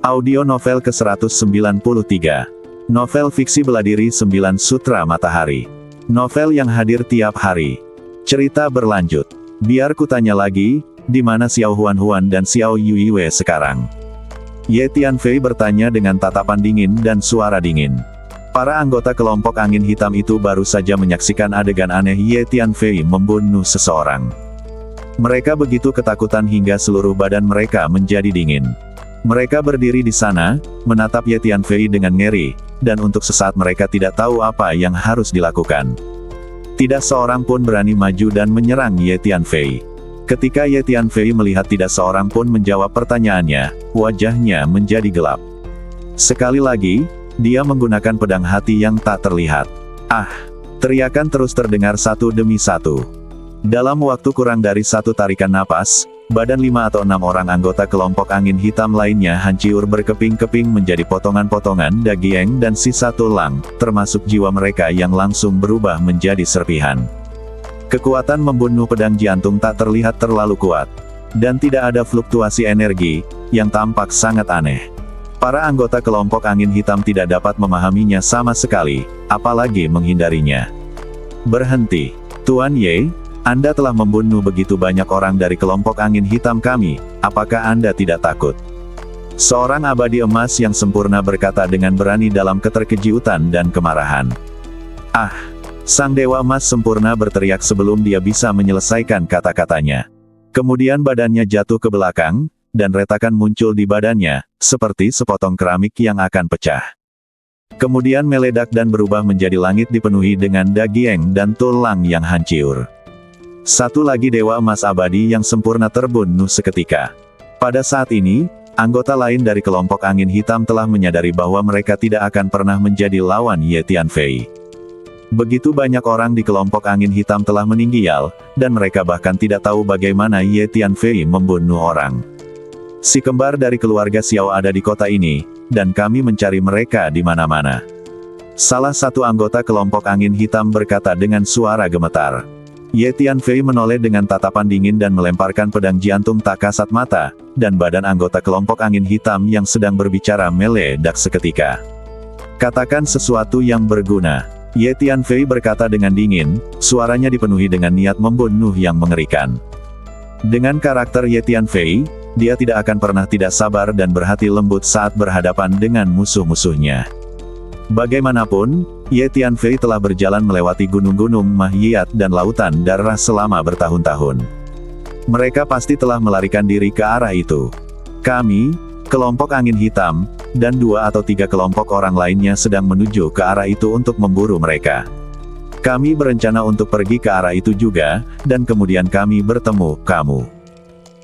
Audio novel ke-193. Novel fiksi bela diri 9 Sutra Matahari. Novel yang hadir tiap hari. Cerita berlanjut. Biar kutanya lagi, di mana Xiao Huan dan Xiao Yuiwei sekarang? Ye Tianfei bertanya dengan tatapan dingin dan suara dingin. Para anggota kelompok angin hitam itu baru saja menyaksikan adegan aneh Ye Tianfei membunuh seseorang. Mereka begitu ketakutan hingga seluruh badan mereka menjadi dingin. Mereka berdiri di sana, menatap Ye Tianfei dengan ngeri, dan untuk sesaat mereka tidak tahu apa yang harus dilakukan. Tidak seorang pun berani maju dan menyerang Ye Tianfei. Ketika Ye Tianfei melihat tidak seorang pun menjawab pertanyaannya, wajahnya menjadi gelap. Sekali lagi, dia menggunakan pedang hati yang tak terlihat. Ah! Teriakan terus terdengar satu demi satu. Dalam waktu kurang dari satu tarikan napas, badan 5 atau 6 orang anggota kelompok angin hitam lainnya hancur berkeping-keping menjadi potongan-potongan daging dan sisa tulang, termasuk jiwa mereka yang langsung berubah menjadi serpihan. Kekuatan membunuh pedang jantung tak terlihat terlalu kuat. Dan tidak ada fluktuasi energi, yang tampak sangat aneh. Para anggota kelompok angin hitam tidak dapat memahaminya sama sekali, apalagi menghindarinya. Berhenti, Tuan Ye. Anda telah membunuh begitu banyak orang dari kelompok angin hitam kami, apakah Anda tidak takut? Seorang abadi emas yang sempurna berkata dengan berani dalam keterkejutan dan kemarahan. Ah! Sang Dewa Emas sempurna berteriak sebelum dia bisa menyelesaikan kata-katanya. Kemudian badannya jatuh ke belakang, dan retakan muncul di badannya, seperti sepotong keramik yang akan pecah. Kemudian meledak dan berubah menjadi langit dipenuhi dengan daging dan tulang yang hancur. Satu lagi Dewa Emas Abadi yang sempurna terbunuh seketika. Pada saat ini, anggota lain dari kelompok angin hitam telah menyadari bahwa mereka tidak akan pernah menjadi lawan Ye Tianfei. Begitu banyak orang di kelompok angin hitam telah meninggal, dan mereka bahkan tidak tahu bagaimana Ye Tianfei membunuh orang. Si kembar dari keluarga Xiao ada di kota ini, dan kami mencari mereka di mana-mana. Salah satu anggota kelompok angin hitam berkata dengan suara gemetar. Ye Tianfei menoleh dengan tatapan dingin dan melemparkan pedang jantung tak kasat mata, dan badan anggota kelompok angin hitam yang sedang berbicara meledak seketika. Katakan sesuatu yang berguna. Ye Tianfei berkata dengan dingin, suaranya dipenuhi dengan niat membunuh yang mengerikan. Dengan karakter Ye Tianfei, dia tidak akan pernah tidak sabar dan berhati lembut saat berhadapan dengan musuh-musuhnya. Bagaimanapun, Ye Tianfei telah berjalan melewati gunung-gunung Mahyiyat dan lautan darah selama bertahun-tahun. Mereka pasti telah melarikan diri ke arah itu. Kami, kelompok angin hitam, dan 2 atau 3 kelompok orang lainnya sedang menuju ke arah itu untuk memburu mereka. Kami berencana untuk pergi ke arah itu juga, dan kemudian kami bertemu kamu.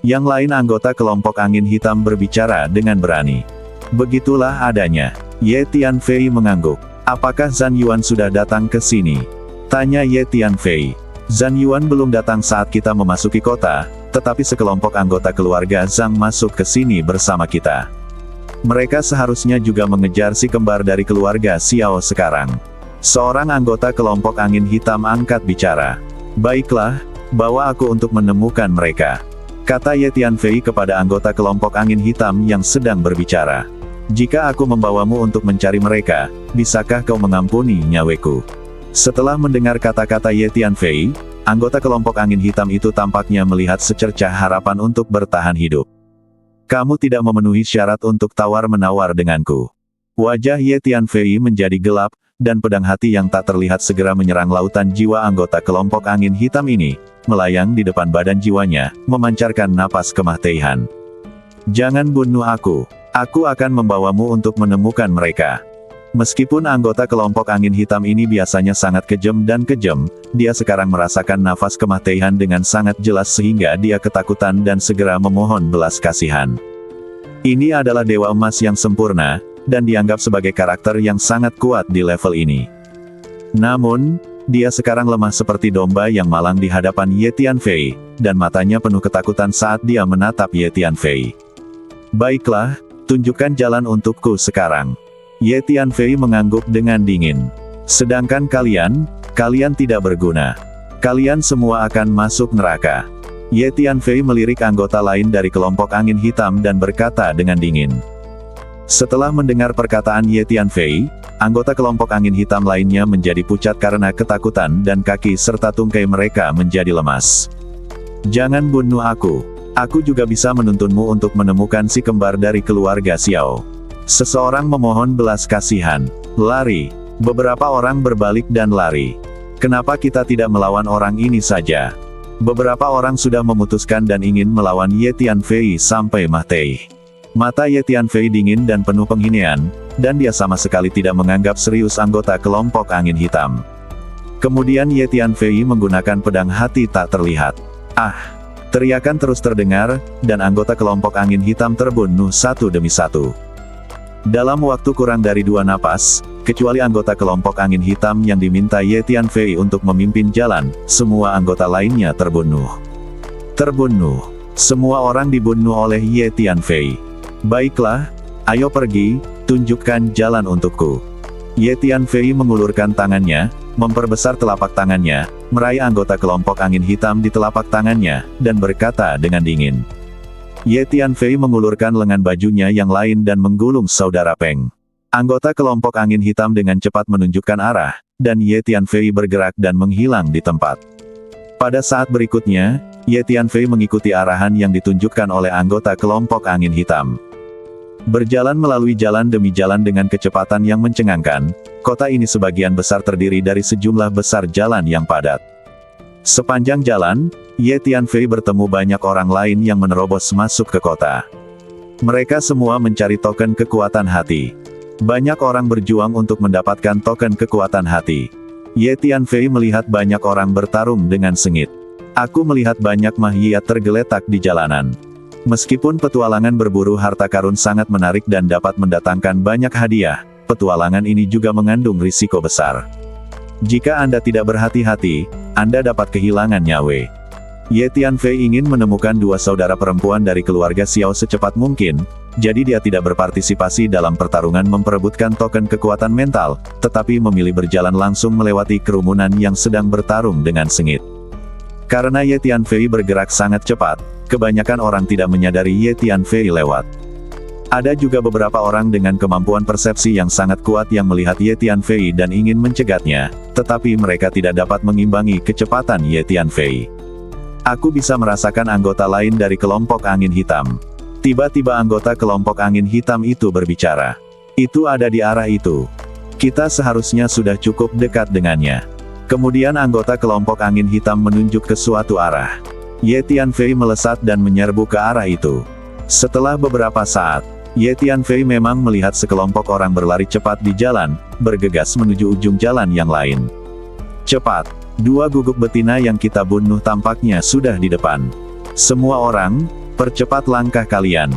Yang lain anggota kelompok angin hitam berbicara dengan berani. Begitulah adanya. Ye Tianfei mengangguk. Apakah Zhan Yuan sudah datang ke sini? Tanya Ye Tianfei. Zhan Yuan belum datang saat kita memasuki kota, tetapi sekelompok anggota keluarga Zhang masuk ke sini bersama kita. Mereka seharusnya juga mengejar si kembar dari keluarga Xiao sekarang. Seorang anggota kelompok angin hitam angkat bicara. Baiklah, bawa aku untuk menemukan mereka. Kata Ye Tianfei kepada anggota kelompok angin hitam yang sedang berbicara. Jika aku membawamu untuk mencari mereka, bisakah kau mengampuni nyaweku? Setelah mendengar kata-kata Ye Tianfei, anggota kelompok angin hitam itu tampaknya melihat secercah harapan untuk bertahan hidup. Kamu tidak memenuhi syarat untuk tawar-menawar denganku. Wajah Ye Tianfei menjadi gelap, dan pedang hati yang tak terlihat segera menyerang lautan jiwa anggota kelompok angin hitam ini, melayang di depan badan jiwanya, memancarkan napas kematian. Jangan bunuh aku. Aku akan membawamu untuk menemukan mereka. Meskipun anggota kelompok angin hitam ini biasanya sangat kejam dan kejam, dia sekarang merasakan nafas kematian dengan sangat jelas sehingga dia ketakutan dan segera memohon belas kasihan. Ini adalah Dewa Emas yang sempurna, dan dianggap sebagai karakter yang sangat kuat di level ini. Namun, dia sekarang lemah seperti domba yang malang di hadapan Ye Tianfei, dan matanya penuh ketakutan saat dia menatap Ye Tianfei. Baiklah, tunjukkan jalan untukku sekarang. Ye Tianfei mengangguk dengan dingin. Sedangkan kalian tidak berguna. Kalian semua akan masuk neraka. Ye Tianfei melirik anggota lain dari kelompok angin hitam dan berkata dengan dingin. Setelah mendengar perkataan Ye Tianfei, anggota kelompok angin hitam lainnya menjadi pucat karena ketakutan dan kaki serta tungkai mereka menjadi lemas. Jangan bunuh aku. Aku juga bisa menuntunmu untuk menemukan si kembar dari keluarga Xiao. Seseorang memohon belas kasihan. Lari. Beberapa orang berbalik dan lari. Kenapa kita tidak melawan orang ini saja? Beberapa orang sudah memutuskan dan ingin melawan Ye Tianfei sampai mati. Mata Ye Tianfei dingin dan penuh penghinaan, dan dia sama sekali tidak menganggap serius anggota kelompok angin hitam. Kemudian Ye Tianfei menggunakan pedang hati tak terlihat. Ah! Teriakan terus terdengar, dan anggota kelompok angin hitam terbunuh satu demi satu. Dalam waktu kurang dari 2 napas, kecuali anggota kelompok angin hitam yang diminta Ye Tianfei untuk memimpin jalan, semua anggota lainnya terbunuh. Terbunuh. Semua orang dibunuh oleh Ye Tianfei. Baiklah, ayo pergi, tunjukkan jalan untukku. Ye Tianfei mengulurkan tangannya, memperbesar telapak tangannya, meraih anggota kelompok angin hitam di telapak tangannya, dan berkata dengan dingin. Ye Tianfei mengulurkan lengan bajunya yang lain dan menggulung saudara Peng. Anggota kelompok angin hitam dengan cepat menunjukkan arah, dan Ye Tianfei bergerak dan menghilang di tempat. Pada saat berikutnya, Ye Tianfei mengikuti arahan yang ditunjukkan oleh anggota kelompok angin hitam. Berjalan melalui jalan demi jalan dengan kecepatan yang mencengangkan, kota ini sebagian besar terdiri dari sejumlah besar jalan yang padat. Sepanjang jalan, Ye Tianfei bertemu banyak orang lain yang menerobos masuk ke kota. Mereka semua mencari token kekuatan hati. Banyak orang berjuang untuk mendapatkan token kekuatan hati. Ye Tianfei melihat banyak orang bertarung dengan sengit. Aku melihat banyak mahiat tergeletak di jalanan. Meskipun petualangan berburu harta karun sangat menarik dan dapat mendatangkan banyak hadiah, petualangan ini juga mengandung risiko besar. Jika Anda tidak berhati-hati, Anda dapat kehilangan nyawa. Ye Tianfei ingin menemukan 2 saudara perempuan dari keluarga Xiao secepat mungkin, jadi dia tidak berpartisipasi dalam pertarungan memperebutkan token kekuatan mental, tetapi memilih berjalan langsung melewati kerumunan yang sedang bertarung dengan sengit. Karena Ye Tianfei bergerak sangat cepat, kebanyakan orang tidak menyadari Ye Tianfei lewat. Ada juga beberapa orang dengan kemampuan persepsi yang sangat kuat yang melihat Ye Tianfei dan ingin mencegatnya, tetapi mereka tidak dapat mengimbangi kecepatan Ye Tianfei. Aku bisa merasakan anggota lain dari kelompok angin hitam. Tiba-tiba anggota kelompok angin hitam itu berbicara. Itu ada di arah itu. Kita seharusnya sudah cukup dekat dengannya. Kemudian anggota kelompok angin hitam menunjuk ke suatu arah. Ye Tianfei melesat dan menyerbu ke arah itu. Setelah beberapa saat, Ye Tianfei memang melihat sekelompok orang berlari cepat di jalan, bergegas menuju ujung jalan yang lain. Cepat! 2 guguk betina yang kita bunuh tampaknya sudah di depan. Semua orang, percepat langkah kalian.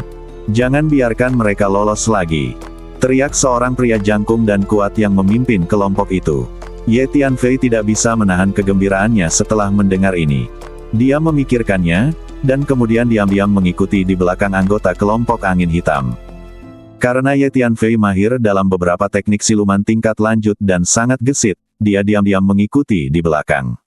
Jangan biarkan mereka lolos lagi. Teriak seorang pria jangkung dan kuat yang memimpin kelompok itu. Ye Tianfei tidak bisa menahan kegembiraannya setelah mendengar ini. Dia memikirkannya, dan kemudian diam-diam mengikuti di belakang anggota kelompok angin hitam. Karena Ye Tianfei mahir dalam beberapa teknik siluman tingkat lanjut dan sangat gesit, dia diam-diam mengikuti di belakang.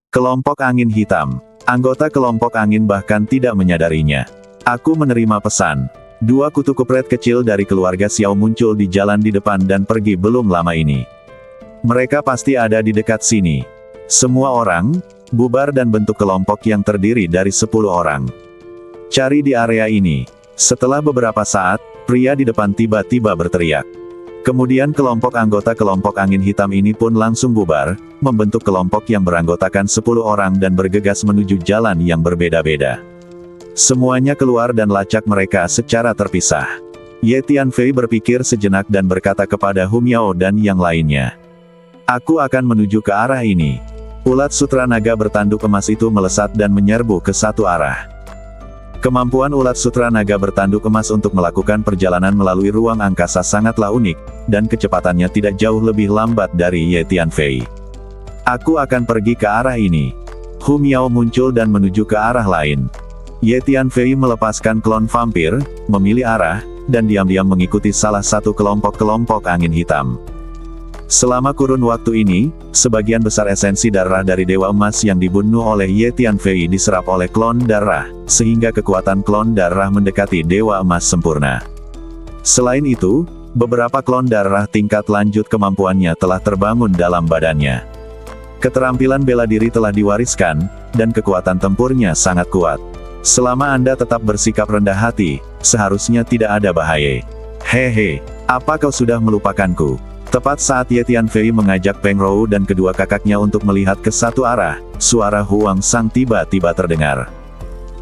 Kelompok angin hitam. Anggota kelompok angin bahkan tidak menyadarinya. Aku menerima pesan. 2 kutu kupret kecil dari keluarga Xiao muncul di jalan di depan dan pergi belum lama ini. Mereka pasti ada di dekat sini. Semua orang, bubar dan bentuk kelompok yang terdiri dari 10 orang. Cari di area ini. Setelah beberapa saat, pria di depan tiba-tiba berteriak. Kemudian kelompok anggota kelompok angin hitam ini pun langsung bubar, membentuk kelompok yang beranggotakan 10 orang dan bergegas menuju jalan yang berbeda-beda. Semuanya keluar dan lacak mereka secara terpisah. Ye Tianfei berpikir sejenak dan berkata kepada Hu Miao dan yang lainnya. Aku akan menuju ke arah ini. Ulat sutra naga bertanduk emas itu melesat dan menyerbu ke satu arah. Kemampuan ulat sutra naga bertanduk emas untuk melakukan perjalanan melalui ruang angkasa sangatlah unik, dan kecepatannya tidak jauh lebih lambat dari Ye Tianfei. Aku akan pergi ke arah ini. Hu Miao muncul dan menuju ke arah lain. Ye Tianfei melepaskan klon vampir, memilih arah, dan diam-diam mengikuti salah satu kelompok-kelompok angin hitam. Selama kurun waktu ini, sebagian besar esensi darah dari Dewa Emas yang dibunuh oleh Ye Tianfei diserap oleh klon darah, sehingga kekuatan klon darah mendekati Dewa Emas sempurna. Selain itu, beberapa klon darah tingkat lanjut kemampuannya telah terbangun dalam badannya. Keterampilan bela diri telah diwariskan, dan kekuatan tempurnya sangat kuat. Selama Anda tetap bersikap rendah hati, seharusnya tidak ada bahaya. Hehe, apa kau sudah melupakanku? Tepat saat Ye Tianfei mengajak Peng Rou dan kedua kakaknya untuk melihat ke satu arah, suara Huang Sang tiba-tiba terdengar.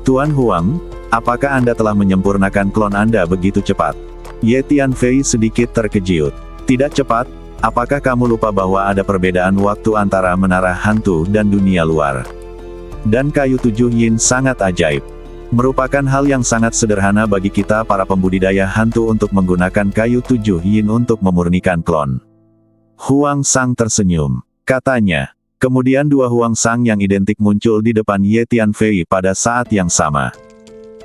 Tuan Huang, apakah Anda telah menyempurnakan klon Anda begitu cepat? Ye Tianfei sedikit terkejut. Tidak cepat, apakah kamu lupa bahwa ada perbedaan waktu antara menara hantu dan dunia luar? Dan kayu 7 yin sangat ajaib. Merupakan hal yang sangat sederhana bagi kita para pembudidaya hantu untuk menggunakan kayu 7 yin untuk memurnikan klon. Huang Sang tersenyum. Katanya. Kemudian dua Huang Sang yang identik muncul di depan Ye Tianfei pada saat yang sama.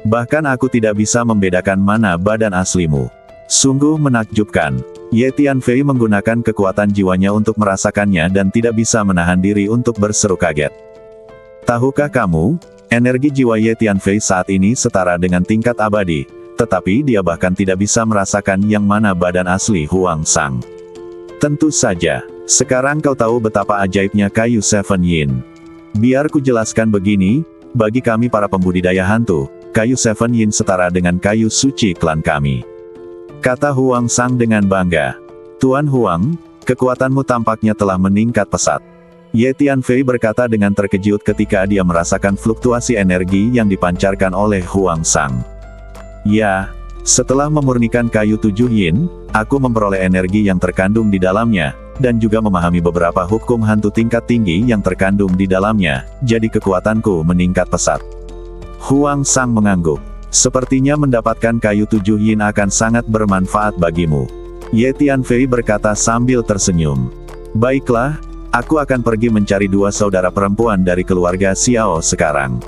Bahkan aku tidak bisa membedakan mana badan aslimu. Sungguh menakjubkan. Ye Tianfei menggunakan kekuatan jiwanya untuk merasakannya dan tidak bisa menahan diri untuk berseru kaget. Tahukah kamu, energi jiwa Ye Tianfei saat ini setara dengan tingkat abadi, tetapi dia bahkan tidak bisa merasakan yang mana badan asli Huang Sang. Tentu saja, sekarang kau tahu betapa ajaibnya kayu 7 yin. Biar ku jelaskan begini, bagi kami para pembudidaya hantu, kayu 7 yin setara dengan kayu suci klan kami. Kata Huang Sang dengan bangga. Tuan Huang, kekuatanmu tampaknya telah meningkat pesat. Ye Tianfei berkata dengan terkejut ketika dia merasakan fluktuasi energi yang dipancarkan oleh Huang Sang. Ya, setelah memurnikan kayu 7 yin, aku memperoleh energi yang terkandung di dalamnya, dan juga memahami beberapa hukum hantu tingkat tinggi yang terkandung di dalamnya, jadi kekuatanku meningkat pesat. Huang Sang mengangguk. Sepertinya mendapatkan kayu 7 yin akan sangat bermanfaat bagimu. Ye Tianfei berkata sambil tersenyum. Baiklah, aku akan pergi mencari dua saudara perempuan dari keluarga Xiao sekarang.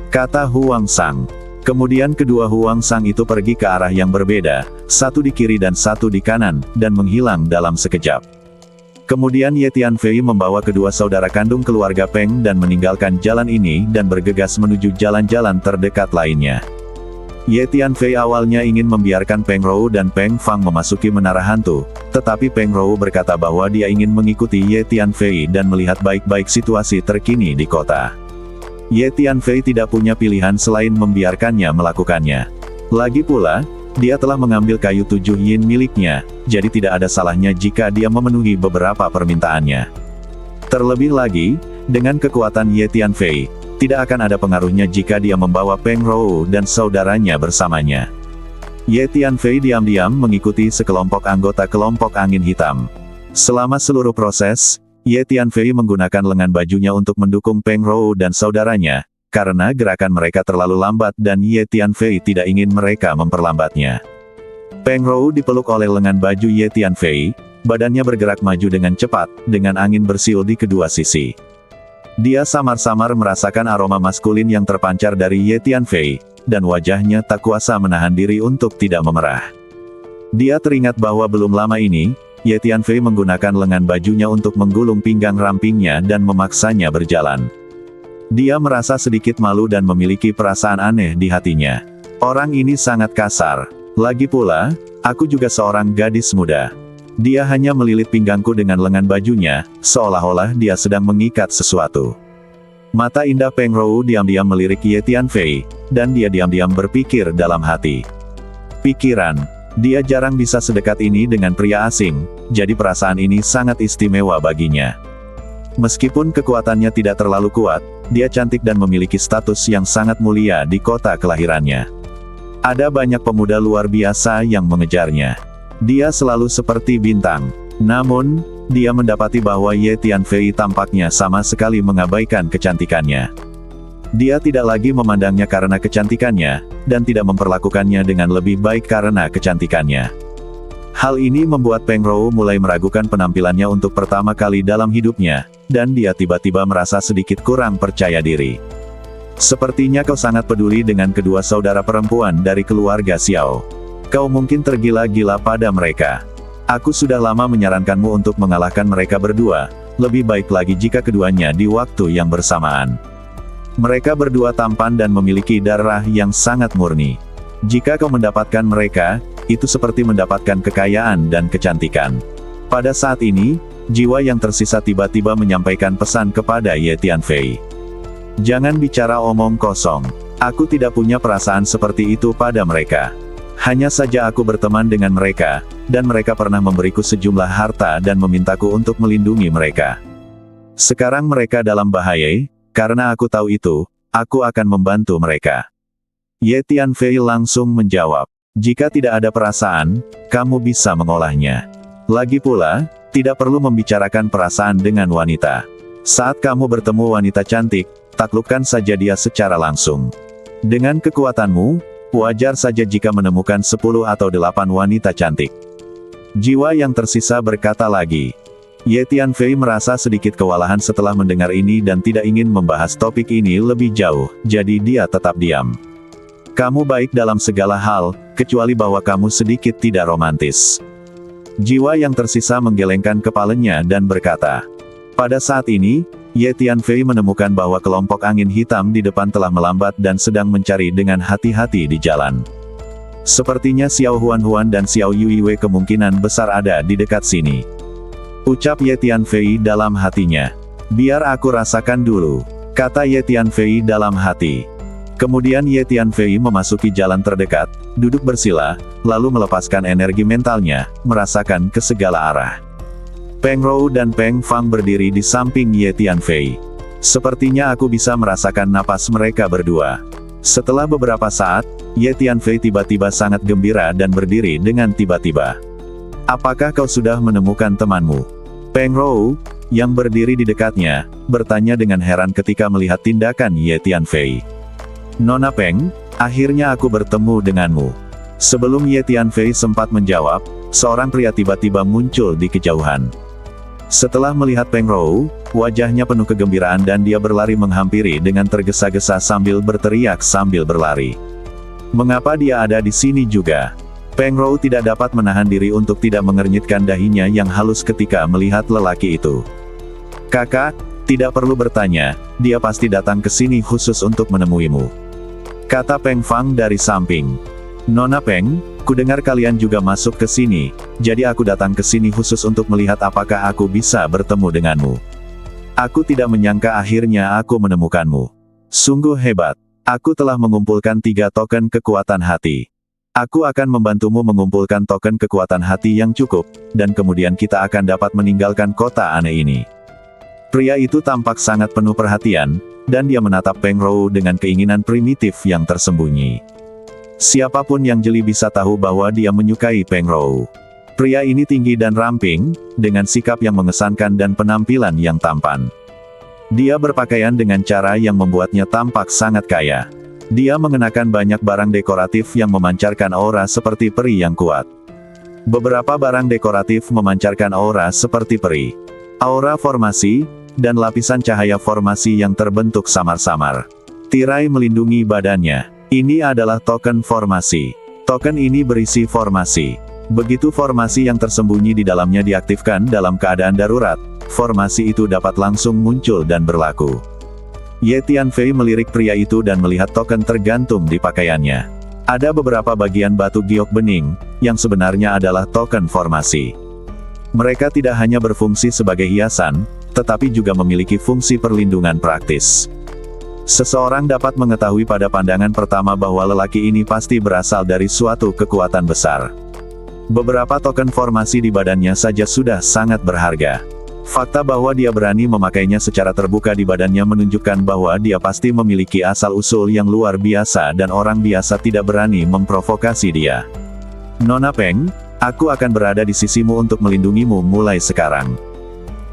Kata Huang Sang. Kemudian kedua Huang Sang itu pergi ke arah yang berbeda, satu di kiri dan satu di kanan, dan menghilang dalam sekejap. Kemudian Ye Tianfei membawa kedua saudara kandung keluarga Peng dan meninggalkan jalan ini dan bergegas menuju jalan-jalan terdekat lainnya. Ye Tianfei awalnya ingin membiarkan Peng Rou dan Peng Fang memasuki menara hantu, tetapi Peng Rou berkata bahwa dia ingin mengikuti Ye Tianfei dan melihat baik-baik situasi terkini di kota. Ye Tianfei tidak punya pilihan selain membiarkannya melakukannya. Lagi pula, dia telah mengambil kayu 7 yin miliknya, jadi tidak ada salahnya jika dia memenuhi beberapa permintaannya. Terlebih lagi, dengan kekuatan Ye Tianfei, tidak akan ada pengaruhnya jika dia membawa Peng Rou dan saudaranya bersamanya. Ye Tianfei diam-diam mengikuti sekelompok anggota kelompok angin hitam. Selama seluruh proses, Ye Tianfei menggunakan lengan bajunya untuk mendukung Peng Rou dan saudaranya, karena gerakan mereka terlalu lambat dan Ye Tianfei tidak ingin mereka memperlambatnya. Peng Rou dipeluk oleh lengan baju Ye Tianfei, badannya bergerak maju dengan cepat, dengan angin bersiul di kedua sisi. Dia samar-samar merasakan aroma maskulin yang terpancar dari Ye Tianfei, dan wajahnya tak kuasa menahan diri untuk tidak memerah. Dia teringat bahwa belum lama ini, Ye Tianfei menggunakan lengan bajunya untuk menggulung pinggang rampingnya dan memaksanya berjalan. Dia merasa sedikit malu dan memiliki perasaan aneh di hatinya. Orang ini sangat kasar. Lagi pula, aku juga seorang gadis muda. Dia hanya melilit pinggangku dengan lengan bajunya, seolah-olah dia sedang mengikat sesuatu. Mata indah Peng Rou diam-diam melirik Ye Tianfei, dan dia diam-diam berpikir dalam hati. Pikiran, dia jarang bisa sedekat ini dengan pria asing, jadi perasaan ini sangat istimewa baginya. Meskipun kekuatannya tidak terlalu kuat, dia cantik dan memiliki status yang sangat mulia di kota kelahirannya. Ada banyak pemuda luar biasa yang mengejarnya. Dia selalu seperti bintang. Namun, dia mendapati bahwa Ye Tianfei tampaknya sama sekali mengabaikan kecantikannya. Dia tidak lagi memandangnya karena kecantikannya, dan tidak memperlakukannya dengan lebih baik karena kecantikannya. Hal ini membuat Peng Rou mulai meragukan penampilannya untuk pertama kali dalam hidupnya, dan dia tiba-tiba merasa sedikit kurang percaya diri. Sepertinya kau sangat peduli dengan kedua saudara perempuan dari keluarga Xiao. Kau mungkin tergila-gila pada mereka. Aku sudah lama menyarankanmu untuk mengalahkan mereka berdua, lebih baik lagi jika keduanya di waktu yang bersamaan. Mereka berdua tampan dan memiliki darah yang sangat murni. Jika kau mendapatkan mereka, itu seperti mendapatkan kekayaan dan kecantikan. Pada saat ini, jiwa yang tersisa tiba-tiba menyampaikan pesan kepada Ye Tianfei. Jangan bicara omong kosong. Aku tidak punya perasaan seperti itu pada mereka. Hanya saja aku berteman dengan mereka, dan mereka pernah memberiku sejumlah harta dan memintaku untuk melindungi mereka. Sekarang mereka dalam bahaya, karena aku tahu itu, aku akan membantu mereka. Ye Tianfei langsung menjawab, jika tidak ada perasaan, kamu bisa mengolahnya. Lagi pula, tidak perlu membicarakan perasaan dengan wanita. Saat kamu bertemu wanita cantik, taklukkan saja dia secara langsung. Dengan kekuatanmu, wajar saja jika menemukan 10 atau 8 wanita cantik. Jiwa yang tersisa berkata lagi. Ye Tianfei merasa sedikit kewalahan setelah mendengar ini dan tidak ingin membahas topik ini lebih jauh, jadi dia tetap diam. Kamu baik dalam segala hal, kecuali bahwa kamu sedikit tidak romantis. Jiwa yang tersisa menggelengkan kepalanya dan berkata. Pada saat ini, Ye Tianfei menemukan bahwa kelompok angin hitam di depan telah melambat dan sedang mencari dengan hati-hati di jalan. Sepertinya Xiao Huan dan Xiao Yuiwei kemungkinan besar ada di dekat sini. Ucap Ye Tianfei dalam hatinya. Biar aku rasakan dulu, kata Ye Tianfei dalam hati. Kemudian Ye Tianfei memasuki jalan terdekat, duduk bersila, lalu melepaskan energi mentalnya, merasakan ke segala arah. Peng Rou dan Peng Fang berdiri di samping Ye Tianfei. Sepertinya aku bisa merasakan napas mereka berdua. Setelah beberapa saat, Ye Tianfei tiba-tiba sangat gembira dan berdiri dengan tiba-tiba. Apakah kau sudah menemukan temanmu? Peng Rou, yang berdiri di dekatnya, bertanya dengan heran ketika melihat tindakan Ye Tianfei. Nona Peng, akhirnya aku bertemu denganmu. Sebelum Ye Tianfei sempat menjawab, seorang pria tiba-tiba muncul di kejauhan. Setelah melihat Peng Rou, wajahnya penuh kegembiraan dan dia berlari menghampiri dengan tergesa-gesa sambil berteriak sambil berlari. Mengapa dia ada di sini juga? Peng Rou tidak dapat menahan diri untuk tidak mengernyitkan dahinya yang halus ketika melihat lelaki itu. Kakak, tidak perlu bertanya, dia pasti datang ke sini khusus untuk menemuimu. Kata Peng Fang dari samping. Nona Peng, kudengar kalian juga masuk ke sini, jadi aku datang ke sini khusus untuk melihat apakah aku bisa bertemu denganmu. Aku tidak menyangka akhirnya aku menemukanmu. Sungguh hebat. Aku telah mengumpulkan 3 token kekuatan hati. Aku akan membantumu mengumpulkan token kekuatan hati yang cukup, dan kemudian kita akan dapat meninggalkan kota aneh ini. Pria itu tampak sangat penuh perhatian, dan dia menatap Peng Rou dengan keinginan primitif yang tersembunyi. Siapapun yang jeli bisa tahu bahwa dia menyukai Peng Rou. Pria ini tinggi dan ramping, dengan sikap yang mengesankan dan penampilan yang tampan. Dia berpakaian dengan cara yang membuatnya tampak sangat kaya. Dia mengenakan banyak barang dekoratif yang memancarkan aura seperti peri yang kuat. Beberapa barang dekoratif memancarkan aura seperti peri. Aura formasi, dan lapisan cahaya formasi yang terbentuk samar-samar. Tirai melindungi badannya. Ini adalah token formasi. Token ini berisi formasi. Begitu formasi yang tersembunyi di dalamnya diaktifkan dalam keadaan darurat, formasi itu dapat langsung muncul dan berlaku. Ye Tianfei melirik pria itu dan melihat token tergantung di pakaiannya. Ada beberapa bagian batu giok bening, yang sebenarnya adalah token formasi. Mereka tidak hanya berfungsi sebagai hiasan, tetapi juga memiliki fungsi perlindungan praktis. Seseorang dapat mengetahui pada pandangan pertama bahwa lelaki ini pasti berasal dari suatu kekuatan besar. Beberapa token formasi di badannya saja sudah sangat berharga. Fakta bahwa dia berani memakainya secara terbuka di badannya menunjukkan bahwa dia pasti memiliki asal-usul yang luar biasa dan orang biasa tidak berani memprovokasi dia. Nona Peng, aku akan berada di sisimu untuk melindungimu mulai sekarang.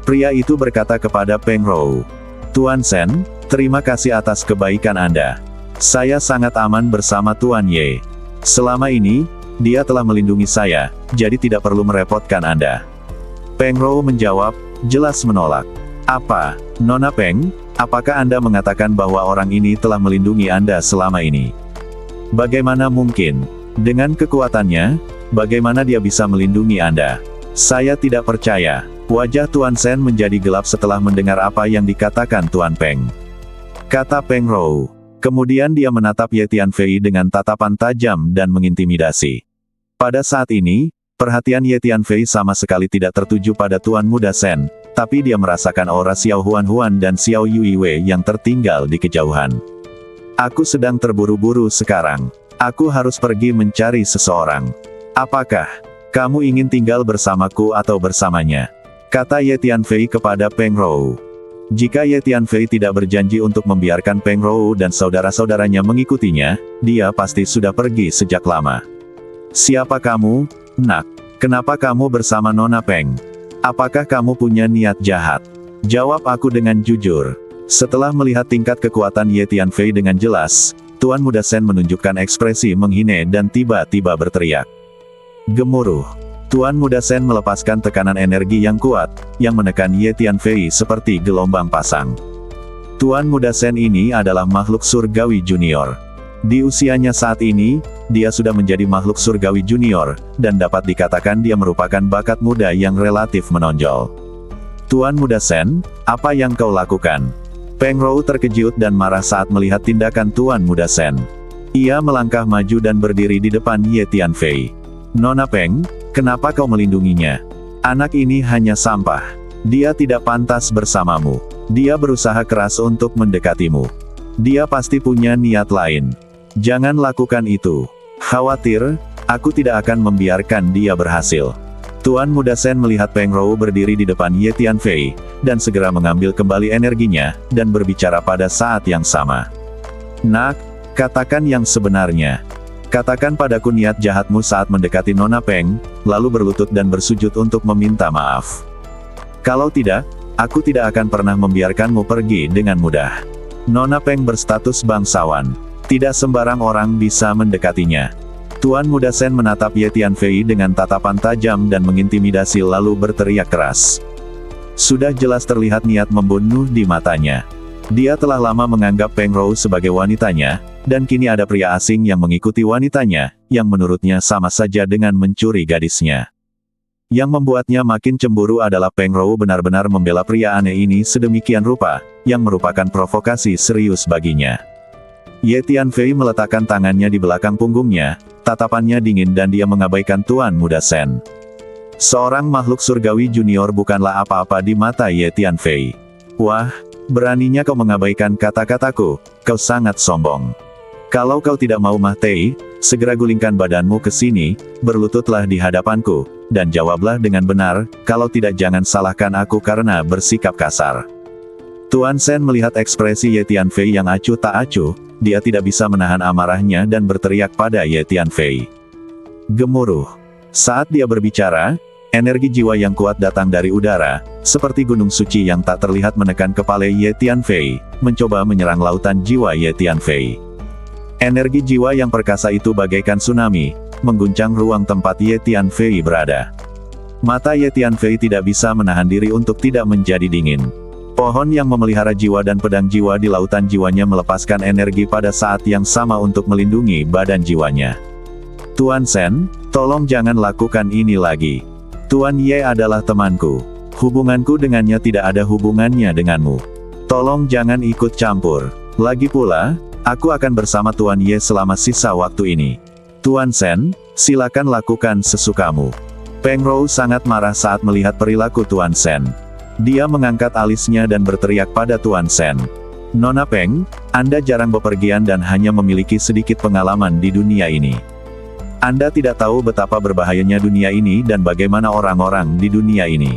Pria itu berkata kepada Peng Rou. Tuan Sen, terima kasih atas kebaikan Anda. Saya sangat aman bersama Tuan Ye. Selama ini, dia telah melindungi saya, jadi tidak perlu merepotkan Anda. Peng Rou menjawab, jelas menolak. Apa, Nona Peng, apakah Anda mengatakan bahwa orang ini telah melindungi Anda selama ini? Bagaimana mungkin? Dengan kekuatannya, bagaimana dia bisa melindungi Anda? Saya tidak percaya. Wajah Tuan Sen menjadi gelap setelah mendengar apa yang dikatakan Tuan Peng. Kata Peng Rou. Kemudian dia menatap Ye Tianfei dengan tatapan tajam dan mengintimidasi. Pada saat ini, perhatian Ye Tianfei sama sekali tidak tertuju pada Tuan Muda Sen, tapi dia merasakan aura Xiao Huan dan Xiao Yuiwei yang tertinggal di kejauhan. Aku sedang terburu-buru sekarang. Aku harus pergi mencari seseorang. Apakah kamu ingin tinggal bersamaku atau bersamanya? Kata Ye Tianfei kepada Peng Rou. Jika Ye Tianfei tidak berjanji untuk membiarkan Peng Rou dan saudara-saudaranya mengikutinya, dia pasti sudah pergi sejak lama. Siapa kamu, nak? Kenapa kamu bersama Nona Peng? Apakah kamu punya niat jahat? Jawab aku dengan jujur. Setelah melihat tingkat kekuatan Ye Tianfei dengan jelas, Tuan Muda Sen menunjukkan ekspresi menghina dan tiba-tiba berteriak. Gemuruh. Tuan Muda Sen melepaskan tekanan energi yang kuat, yang menekan Ye Tianfei seperti gelombang pasang. Tuan Muda Sen ini adalah makhluk surgawi junior. Di usianya saat ini, dia sudah menjadi makhluk surgawi junior, dan dapat dikatakan dia merupakan bakat muda yang relatif menonjol. Tuan Muda Sen, apa yang kau lakukan? Peng Rou terkejut dan marah saat melihat tindakan Tuan Muda Sen. Ia melangkah maju dan berdiri di depan Ye Tianfei. Nona Peng, kenapa kau melindunginya? Anak ini hanya sampah. Dia tidak pantas bersamamu. Dia berusaha keras untuk mendekatimu. Dia pasti punya niat lain. Jangan lakukan itu. Khawatir, aku tidak akan membiarkan dia berhasil. Tuan Muda Sen melihat Peng Rou berdiri di depan Ye Tianfei, dan segera mengambil kembali energinya, dan berbicara pada saat yang sama. Nak, katakan yang sebenarnya. Katakan padaku niat jahatmu saat mendekati Nona Peng, lalu berlutut dan bersujud untuk meminta maaf. Kalau tidak, aku tidak akan pernah membiarkanmu pergi dengan mudah. Nona Peng berstatus bangsawan. Tidak sembarang orang bisa mendekatinya. Tuan Muda Sen menatap Ye Tianfei dengan tatapan tajam dan mengintimidasi lalu berteriak keras. Sudah jelas terlihat niat membunuh di matanya. Dia telah lama menganggap Peng Rou sebagai wanitanya, dan kini ada pria asing yang mengikuti wanitanya, yang menurutnya sama saja dengan mencuri gadisnya. Yang membuatnya makin cemburu adalah Peng Rou benar-benar membela pria aneh ini sedemikian rupa, yang merupakan provokasi serius baginya. Ye Tianfei meletakkan tangannya di belakang punggungnya, tatapannya dingin dan dia mengabaikan Tuan Muda Sen. Seorang makhluk surgawi junior bukanlah apa-apa di mata Ye Tianfei. Wah, beraninya kau mengabaikan kata-kataku, kau sangat sombong. Kalau kau tidak mau mati, segera gulingkan badanmu ke sini, berlututlah di hadapanku, dan jawablah dengan benar, kalau tidak jangan salahkan aku karena bersikap kasar. Tuan Sen melihat ekspresi Ye Tianfei yang acuh tak acuh, dia tidak bisa menahan amarahnya dan berteriak pada Ye Tianfei. Gemuruh. Saat dia berbicara, energi jiwa yang kuat datang dari udara, seperti gunung suci yang tak terlihat menekan kepala Ye Tianfei, mencoba menyerang lautan jiwa Ye Tianfei. Energi jiwa yang perkasa itu bagaikan tsunami, mengguncang ruang tempat Ye Tianfei berada. Mata Ye Tianfei tidak bisa menahan diri untuk tidak menjadi dingin. Pohon yang memelihara jiwa dan pedang jiwa di lautan jiwanya melepaskan energi pada saat yang sama untuk melindungi badan jiwanya. Tuan Sen, tolong jangan lakukan ini lagi. Tuan Ye adalah temanku. Hubunganku dengannya tidak ada hubungannya denganmu. Tolong jangan ikut campur. Lagi pula, aku akan bersama Tuan Ye selama sisa waktu ini. Tuan Sen, silakan lakukan sesukamu. Peng Rou sangat marah saat melihat perilaku Tuan Sen. Dia mengangkat alisnya dan berteriak pada Tuan Sen. Nona Peng, Anda jarang bepergian dan hanya memiliki sedikit pengalaman di dunia ini. Anda tidak tahu betapa berbahayanya dunia ini dan bagaimana orang-orang di dunia ini.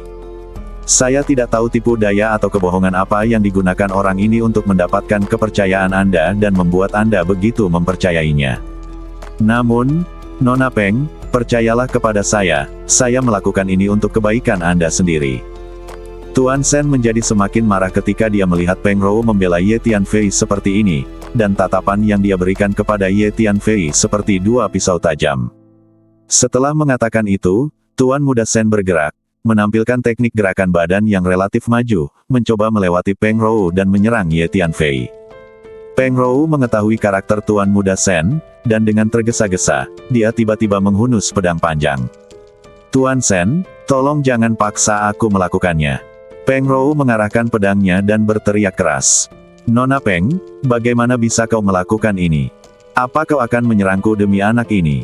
Saya tidak tahu tipu daya atau kebohongan apa yang digunakan orang ini untuk mendapatkan kepercayaan Anda dan membuat Anda begitu mempercayainya. Namun, Nona Peng, percayalah kepada saya melakukan ini untuk kebaikan Anda sendiri. Tuan Sen menjadi semakin marah ketika dia melihat Peng Rou membela Ye Tianfei seperti ini, dan tatapan yang dia berikan kepada Ye Tianfei seperti dua pisau tajam. Setelah mengatakan itu, Tuan Muda Sen bergerak, menampilkan teknik gerakan badan yang relatif maju, mencoba melewati Peng Rou dan menyerang Ye Tianfei. Peng Rou mengetahui karakter Tuan Muda Sen, dan dengan tergesa-gesa, dia tiba-tiba menghunus pedang panjang. Tuan Sen, tolong jangan paksa aku melakukannya. Peng Rou mengarahkan pedangnya dan berteriak keras. Nona Peng, bagaimana bisa kau melakukan ini? Apa kau akan menyerangku demi anak ini?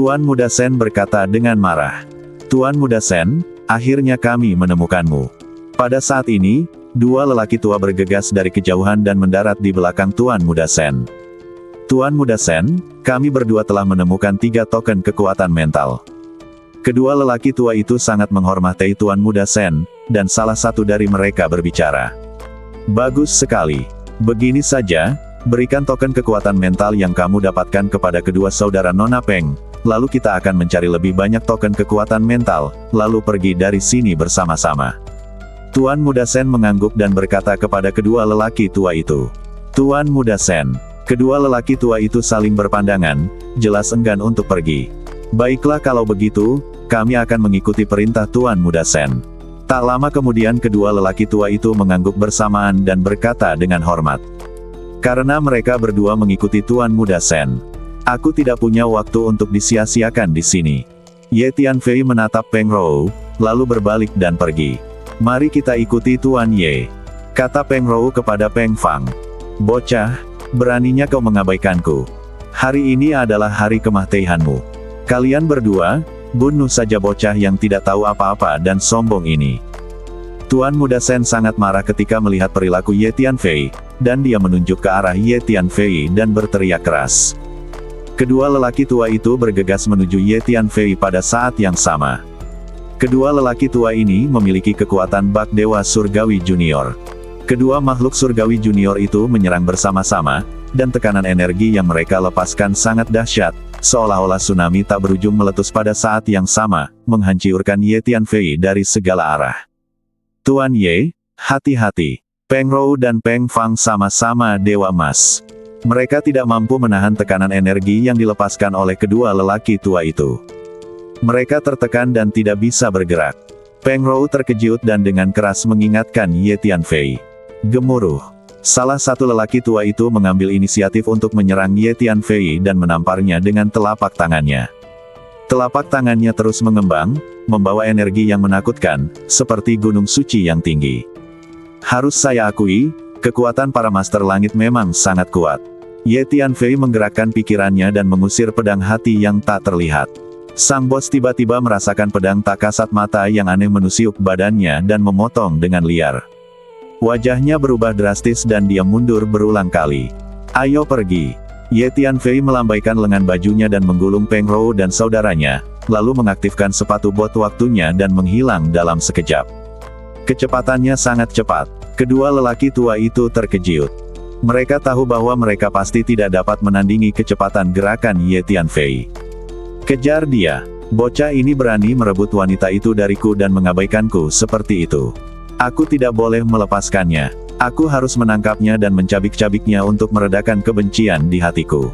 Tuan Muda Sen berkata dengan marah. Tuan Muda Sen, akhirnya kami menemukanmu. Pada saat ini, dua lelaki tua bergegas dari kejauhan dan mendarat di belakang Tuan Muda Sen. Tuan Muda Sen, kami berdua telah menemukan 3 token kekuatan mental. Kedua lelaki tua itu sangat menghormati Tuan Muda Sen, dan salah satu dari mereka berbicara. Bagus sekali. Begini saja, berikan token kekuatan mental yang kamu dapatkan kepada kedua saudara Nona Peng, lalu kita akan mencari lebih banyak token kekuatan mental, lalu pergi dari sini bersama-sama. Tuan Muda Sen mengangguk dan berkata kepada kedua lelaki tua itu. Tuan Muda Sen. Kedua lelaki tua itu saling berpandangan, jelas enggan untuk pergi. Baiklah kalau begitu, kami akan mengikuti perintah Tuan Muda Sen. Tak lama kemudian kedua lelaki tua itu mengangguk bersamaan dan berkata dengan hormat. Karena mereka berdua mengikuti Tuan Muda Sen, aku tidak punya waktu untuk disia-siakan di sini. Ye Tianfei menatap Peng Rou, lalu berbalik dan pergi. Mari kita ikuti Tuan Ye, kata Peng Rou kepada Peng Fang. Bocah, beraninya kau mengabaikanku. Hari ini adalah hari kematianmu. Kalian berdua, bunuh saja bocah yang tidak tahu apa-apa dan sombong ini. Tuan Muda Sen sangat marah ketika melihat perilaku Ye Tianfei, dan dia menunjuk ke arah Ye Tianfei dan berteriak keras. Kedua lelaki tua itu bergegas menuju Ye Tianfei pada saat yang sama. Kedua lelaki tua ini memiliki kekuatan bak Dewa Surgawi Junior. Kedua makhluk surgawi junior itu menyerang bersama-sama, dan tekanan energi yang mereka lepaskan sangat dahsyat, seolah-olah tsunami tak berujung meletus pada saat yang sama, menghancurkan Ye Tianfei dari segala arah. Tuan Ye, hati-hati. Peng Rou dan Peng Fang sama-sama Dewa Emas. Mereka tidak mampu menahan tekanan energi yang dilepaskan oleh kedua lelaki tua itu. Mereka tertekan dan tidak bisa bergerak. Peng Rou terkejut dan dengan keras mengingatkan Ye Tianfei. Gemuruh. Salah satu lelaki tua itu mengambil inisiatif untuk menyerang Ye Tianfei dan menamparnya dengan telapak tangannya. Telapak tangannya terus mengembang, membawa energi yang menakutkan, seperti gunung suci yang tinggi. Harus saya akui, kekuatan para Master Langit memang sangat kuat. Ye Tianfei menggerakkan pikirannya dan mengusir pedang hati yang tak terlihat. Sang bos tiba-tiba merasakan pedang tak kasat mata yang aneh menusuk badannya dan memotong dengan liar. Wajahnya berubah drastis dan dia mundur berulang kali. Ayo pergi. Ye Tianfei melambaikan lengan bajunya dan menggulung Peng Rou dan saudaranya, lalu mengaktifkan sepatu bot waktunya dan menghilang dalam sekejap. Kecepatannya sangat cepat. Kedua lelaki tua itu terkejut. Mereka tahu bahwa mereka pasti tidak dapat menandingi kecepatan gerakan Ye Tianfei. Kejar dia. Bocah ini berani merebut wanita itu dariku dan mengabaikanku seperti itu. Aku tidak boleh melepaskannya. Aku harus menangkapnya dan mencabik-cabiknya untuk meredakan kebencian di hatiku.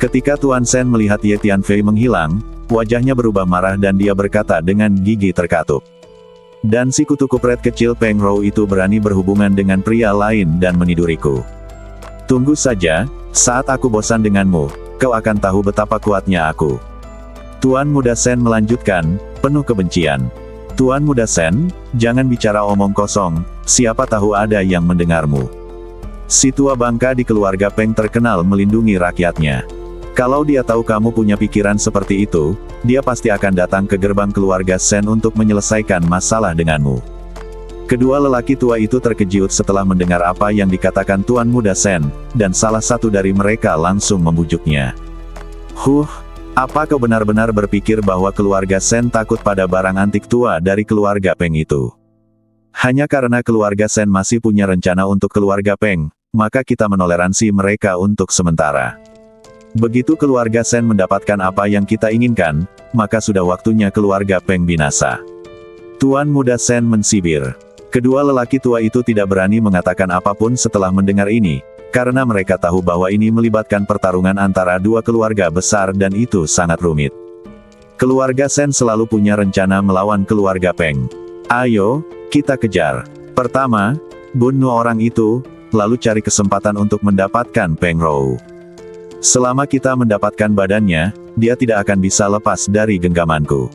Ketika Tuan Sen melihat Ye Tianfei menghilang, wajahnya berubah marah dan dia berkata dengan gigi terkatup. Dan si kutu kupret kecil Peng Rou itu berani berhubungan dengan pria lain dan meniduriku. Tunggu saja, saat aku bosan denganmu, kau akan tahu betapa kuatnya aku. Tuan Muda Sen melanjutkan, penuh kebencian. Tuan Muda Sen, jangan bicara omong kosong, siapa tahu ada yang mendengarmu. Si tua bangka di keluarga Peng terkenal melindungi rakyatnya. Kalau dia tahu kamu punya pikiran seperti itu, dia pasti akan datang ke gerbang keluarga Sen untuk menyelesaikan masalah denganmu. Kedua lelaki tua itu terkejut setelah mendengar apa yang dikatakan Tuan Muda Sen, dan salah satu dari mereka langsung membujuknya. Apa kau benar-benar berpikir bahwa keluarga Sen takut pada barang antik tua dari keluarga Peng itu? Hanya karena keluarga Sen masih punya rencana untuk keluarga Peng, maka kita menoleransi mereka untuk sementara. Begitu keluarga Sen mendapatkan apa yang kita inginkan, maka sudah waktunya keluarga Peng binasa. Tuan Muda Sen mensibir. Kedua lelaki tua itu tidak berani mengatakan apapun setelah mendengar ini, karena mereka tahu bahwa ini melibatkan pertarungan antara dua keluarga besar dan itu sangat rumit. Keluarga Sen selalu punya rencana melawan keluarga Peng. Ayo, kita kejar. Pertama, bunuh orang itu, lalu cari kesempatan untuk mendapatkan Peng Rou. Selama kita mendapatkan badannya, dia tidak akan bisa lepas dari genggamanku.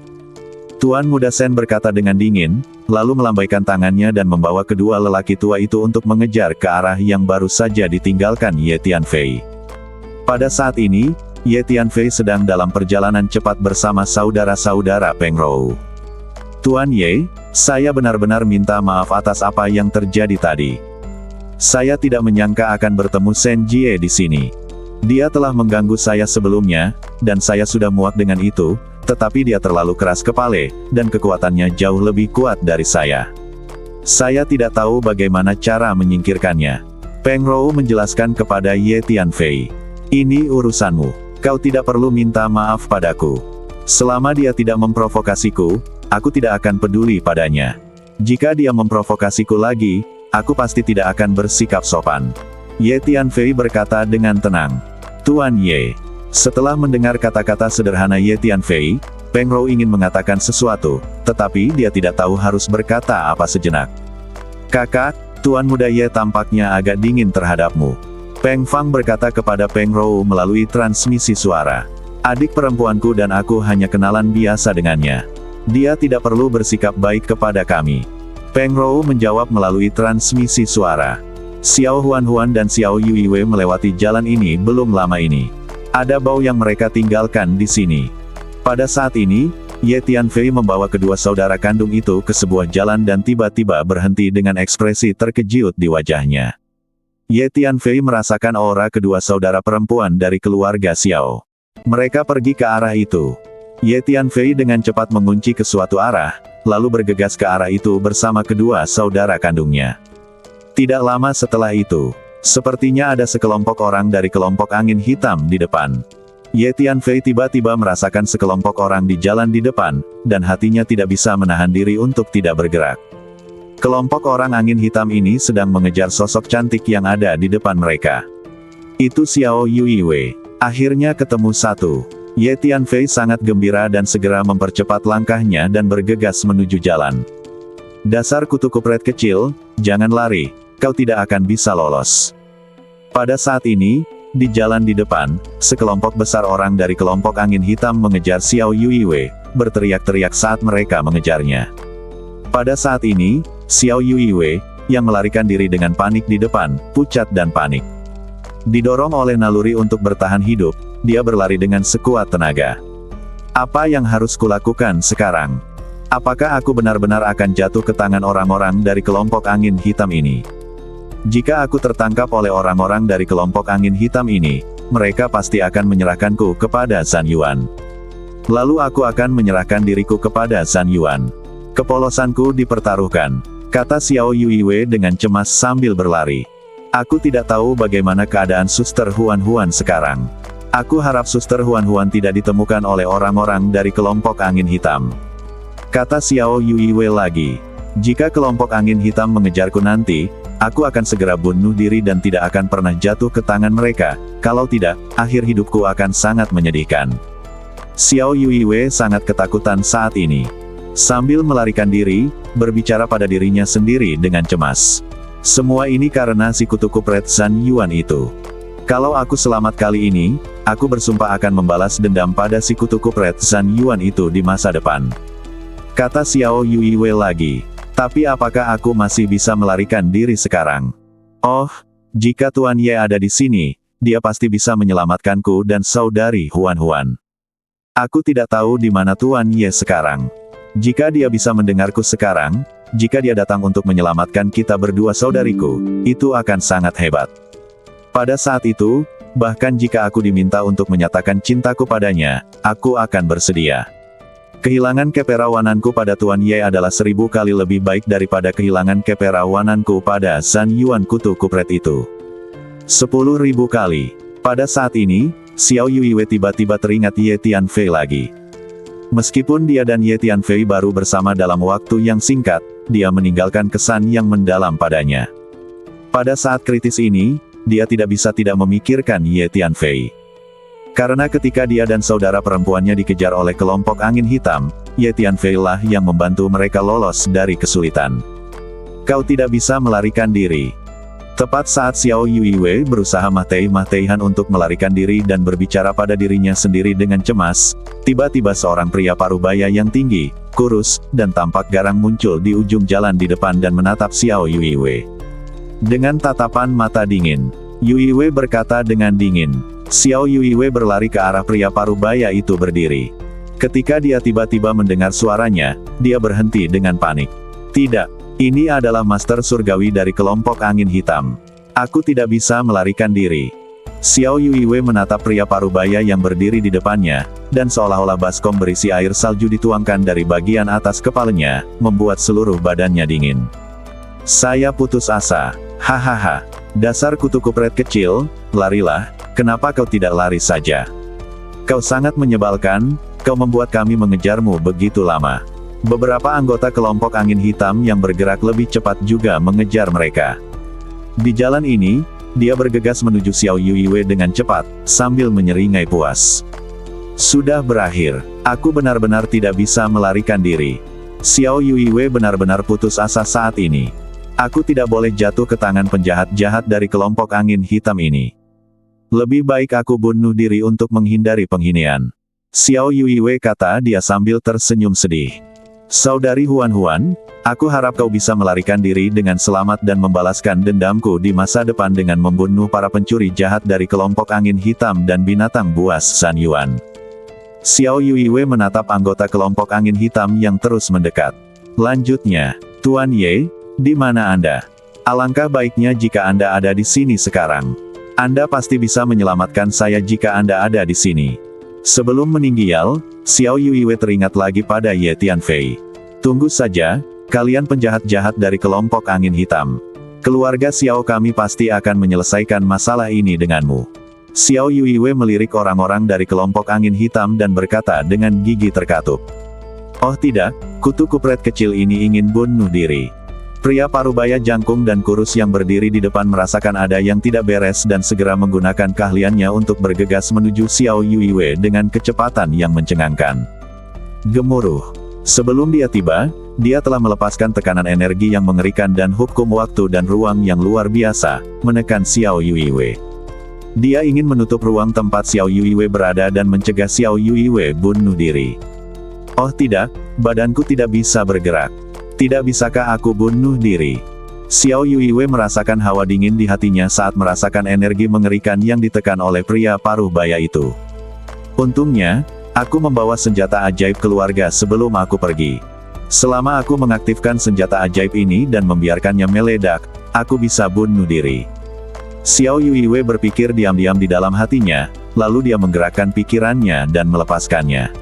Tuan Muda Sen berkata dengan dingin, lalu melambaikan tangannya dan membawa kedua lelaki tua itu untuk mengejar ke arah yang baru saja ditinggalkan Ye Tianfei. Pada saat ini, Ye Tianfei sedang dalam perjalanan cepat bersama saudara-saudara Peng Rou. Tuan Ye, saya benar-benar minta maaf atas apa yang terjadi tadi. Saya tidak menyangka akan bertemu Shen Jie di sini. Dia telah mengganggu saya sebelumnya, dan saya sudah muak dengan itu, tetapi dia terlalu keras kepala, dan kekuatannya jauh lebih kuat dari saya. Saya tidak tahu bagaimana cara menyingkirkannya. Peng Rou menjelaskan kepada Ye Tianfei. Ini urusanmu. Kau tidak perlu minta maaf padaku. Selama dia tidak memprovokasiku, aku tidak akan peduli padanya. Jika dia memprovokasiku lagi, aku pasti tidak akan bersikap sopan. Ye Tianfei berkata dengan tenang. Tuan Ye. Setelah mendengar kata-kata sederhana Ye Tianfei, Peng Rou ingin mengatakan sesuatu, tetapi dia tidak tahu harus berkata apa sejenak. Kakak, Tuan Muda Ye tampaknya agak dingin terhadapmu. Peng Fang berkata kepada Peng Rou melalui transmisi suara. Adik perempuanku dan aku hanya kenalan biasa dengannya. Dia tidak perlu bersikap baik kepada kami. Peng Rou menjawab melalui transmisi suara. Xiao Huan dan Xiao Yuiwei melewati jalan ini belum lama ini. Ada bau yang mereka tinggalkan di sini. Pada saat ini, Ye Tianfei membawa kedua saudara kandung itu ke sebuah jalan dan tiba-tiba berhenti dengan ekspresi terkejut di wajahnya. Ye Tianfei merasakan aura kedua saudara perempuan dari keluarga Xiao. Mereka pergi ke arah itu. Ye Tianfei dengan cepat mengunci ke suatu arah, lalu bergegas ke arah itu bersama kedua saudara kandungnya. Tidak lama setelah itu, sepertinya ada sekelompok orang dari kelompok angin hitam di depan. Ye Tianfei tiba-tiba merasakan sekelompok orang di jalan di depan, dan hatinya tidak bisa menahan diri untuk tidak bergerak. Kelompok orang angin hitam ini sedang mengejar sosok cantik yang ada di depan mereka. Itu Xiao Yuiwei. Akhirnya ketemu satu. Ye Tianfei sangat gembira dan segera mempercepat langkahnya dan bergegas menuju jalan. Dasar kutu kupret kecil, jangan lari, kau tidak akan bisa lolos. Pada saat ini, di jalan di depan, sekelompok besar orang dari kelompok angin hitam mengejar Xiao Yuiwei, berteriak-teriak saat mereka mengejarnya. Pada saat ini, Xiao Yuiwei, yang melarikan diri dengan panik di depan, pucat dan panik. Didorong oleh naluri untuk bertahan hidup, dia berlari dengan sekuat tenaga. Apa yang harus kulakukan sekarang? Apakah aku benar-benar akan jatuh ke tangan orang-orang dari kelompok angin hitam ini? Jika aku tertangkap oleh orang-orang dari kelompok angin hitam ini, mereka pasti akan menyerahkanku kepada Zhan Yuan. Lalu aku akan menyerahkan diriku kepada Zhan Yuan. Kepolosanku dipertaruhkan, kata Xiao Yuiwei dengan cemas sambil berlari. Aku tidak tahu bagaimana keadaan Suster Huan sekarang. Aku harap Suster Huan tidak ditemukan oleh orang-orang dari kelompok angin hitam. Kata Xiao Yuiwei lagi. Jika kelompok angin hitam mengejarku nanti, aku akan segera bunuh diri dan tidak akan pernah jatuh ke tangan mereka. Kalau tidak, akhir hidupku akan sangat menyedihkan. Xiao Yuiwei sangat ketakutan saat ini. Sambil melarikan diri, berbicara pada dirinya sendiri dengan cemas. Semua ini karena si kutu kupret Zhan Yuan itu. Kalau aku selamat kali ini, aku bersumpah akan membalas dendam pada si kutu kupret Zhan Yuan itu di masa depan. Kata Xiao Yuiwei lagi. Tapi apakah aku masih bisa melarikan diri sekarang? Oh, jika Tuan Ye ada di sini, dia pasti bisa menyelamatkanku dan saudari Huan. Aku tidak tahu di mana Tuan Ye sekarang. Jika dia bisa mendengarku sekarang, jika dia datang untuk menyelamatkan kita berdua saudariku, itu akan sangat hebat. Pada saat itu, bahkan jika aku diminta untuk menyatakan cintaku padanya, aku akan bersedia. Kehilangan keperawananku pada Tuan Ye adalah 1000 kali lebih baik daripada kehilangan keperawananku pada Zhan Yuan kutu kupret itu. 10.000 kali. Pada saat ini, Xiao Yuiwei tiba-tiba teringat Ye Tianfei lagi. Meskipun dia dan Ye Tianfei baru bersama dalam waktu yang singkat, dia meninggalkan kesan yang mendalam padanya. Pada saat kritis ini, dia tidak bisa tidak memikirkan Ye Tianfei. Karena ketika dia dan saudara perempuannya dikejar oleh kelompok angin hitam, Ye Tianfei lah yang membantu mereka lolos dari kesulitan. Kau tidak bisa melarikan diri. Tepat saat Xiao Yuiwei berusaha mati-matian untuk melarikan diri dan berbicara pada dirinya sendiri dengan cemas, tiba-tiba seorang pria parubaya yang tinggi, kurus, dan tampak garang muncul di ujung jalan di depan dan menatap Xiao Yuiwei. Dengan tatapan mata dingin, Yuiwei berkata dengan dingin, Xiao Yuiwei berlari ke arah pria parubaya itu berdiri. Ketika dia tiba-tiba mendengar suaranya, dia berhenti dengan panik. Tidak, ini adalah Master Surgawi dari kelompok angin hitam. Aku tidak bisa melarikan diri. Xiao Yuiwei menatap pria parubaya yang berdiri di depannya, dan seolah-olah baskom berisi air salju dituangkan dari bagian atas kepalanya, membuat seluruh badannya dingin. Saya putus asa. Hahaha. Dasar kutu kupret kecil, larilah, kenapa kau tidak lari saja? Kau sangat menyebalkan, kau membuat kami mengejarmu begitu lama. Beberapa anggota kelompok angin hitam yang bergerak lebih cepat juga mengejar mereka. Di jalan ini, dia bergegas menuju Xiao Yuiwei dengan cepat, sambil menyeringai puas. Sudah berakhir, aku benar-benar tidak bisa melarikan diri. Xiao Yuiwei benar-benar putus asa saat ini. Aku tidak boleh jatuh ke tangan penjahat-jahat dari kelompok angin hitam ini. Lebih baik aku bunuh diri untuk menghindari penghinian. Xiao Yuiwei kata dia sambil tersenyum sedih. Saudari Huan, aku harap kau bisa melarikan diri dengan selamat dan membalaskan dendamku di masa depan dengan membunuh para pencuri jahat dari kelompok angin hitam dan binatang buas San Yuan. Xiao Yuiwei menatap anggota kelompok angin hitam yang terus mendekat. Lanjutnya, Tuan Ye, di mana Anda? Alangkah baiknya jika Anda ada di sini sekarang. Anda pasti bisa menyelamatkan saya jika Anda ada di sini. Sebelum meninggal, Xiao Yuiwei teringat lagi pada Ye Tianfei. Tunggu saja, kalian penjahat-jahat dari kelompok angin hitam. Keluarga Xiao kami pasti akan menyelesaikan masalah ini denganmu. Xiao Yuiwei melirik orang-orang dari kelompok angin hitam dan berkata dengan gigi terkatup. Oh tidak, kutu kupret kecil ini ingin bunuh diri. Pria parubaya jangkung dan kurus yang berdiri di depan merasakan ada yang tidak beres dan segera menggunakan keahliannya untuk bergegas menuju Xiao Yuiwei dengan kecepatan yang mencengangkan. Gemuruh. Sebelum dia tiba, dia telah melepaskan tekanan energi yang mengerikan dan hukum waktu dan ruang yang luar biasa, menekan Xiao Yuiwei. Dia ingin menutup ruang tempat Xiao Yuiwei berada dan mencegah Xiao Yuiwei bunuh diri. Oh tidak, badanku tidak bisa bergerak. Tidak bisakah aku bunuh diri? Xiao Yuiwei merasakan hawa dingin di hatinya saat merasakan energi mengerikan yang ditekan oleh pria parubaya itu. Untungnya, aku membawa senjata ajaib keluarga sebelum aku pergi. Selama aku mengaktifkan senjata ajaib ini dan membiarkannya meledak, aku bisa bunuh diri. Xiao Yuiwei berpikir diam-diam di dalam hatinya, lalu dia menggerakkan pikirannya dan melepaskannya.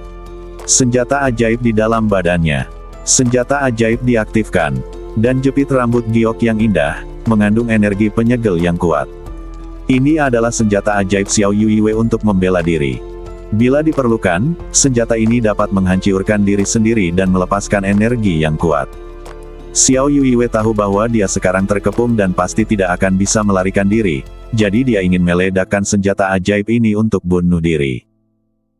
Senjata ajaib di dalam badannya. Senjata ajaib diaktifkan, dan jepit rambut giok yang indah, mengandung energi penyegel yang kuat. Ini adalah senjata ajaib Xiao Yuiwei untuk membela diri. Bila diperlukan, senjata ini dapat menghancurkan diri sendiri dan melepaskan energi yang kuat. Xiao Yuiwei tahu bahwa dia sekarang terkepung dan pasti tidak akan bisa melarikan diri, jadi dia ingin meledakkan senjata ajaib ini untuk bunuh diri.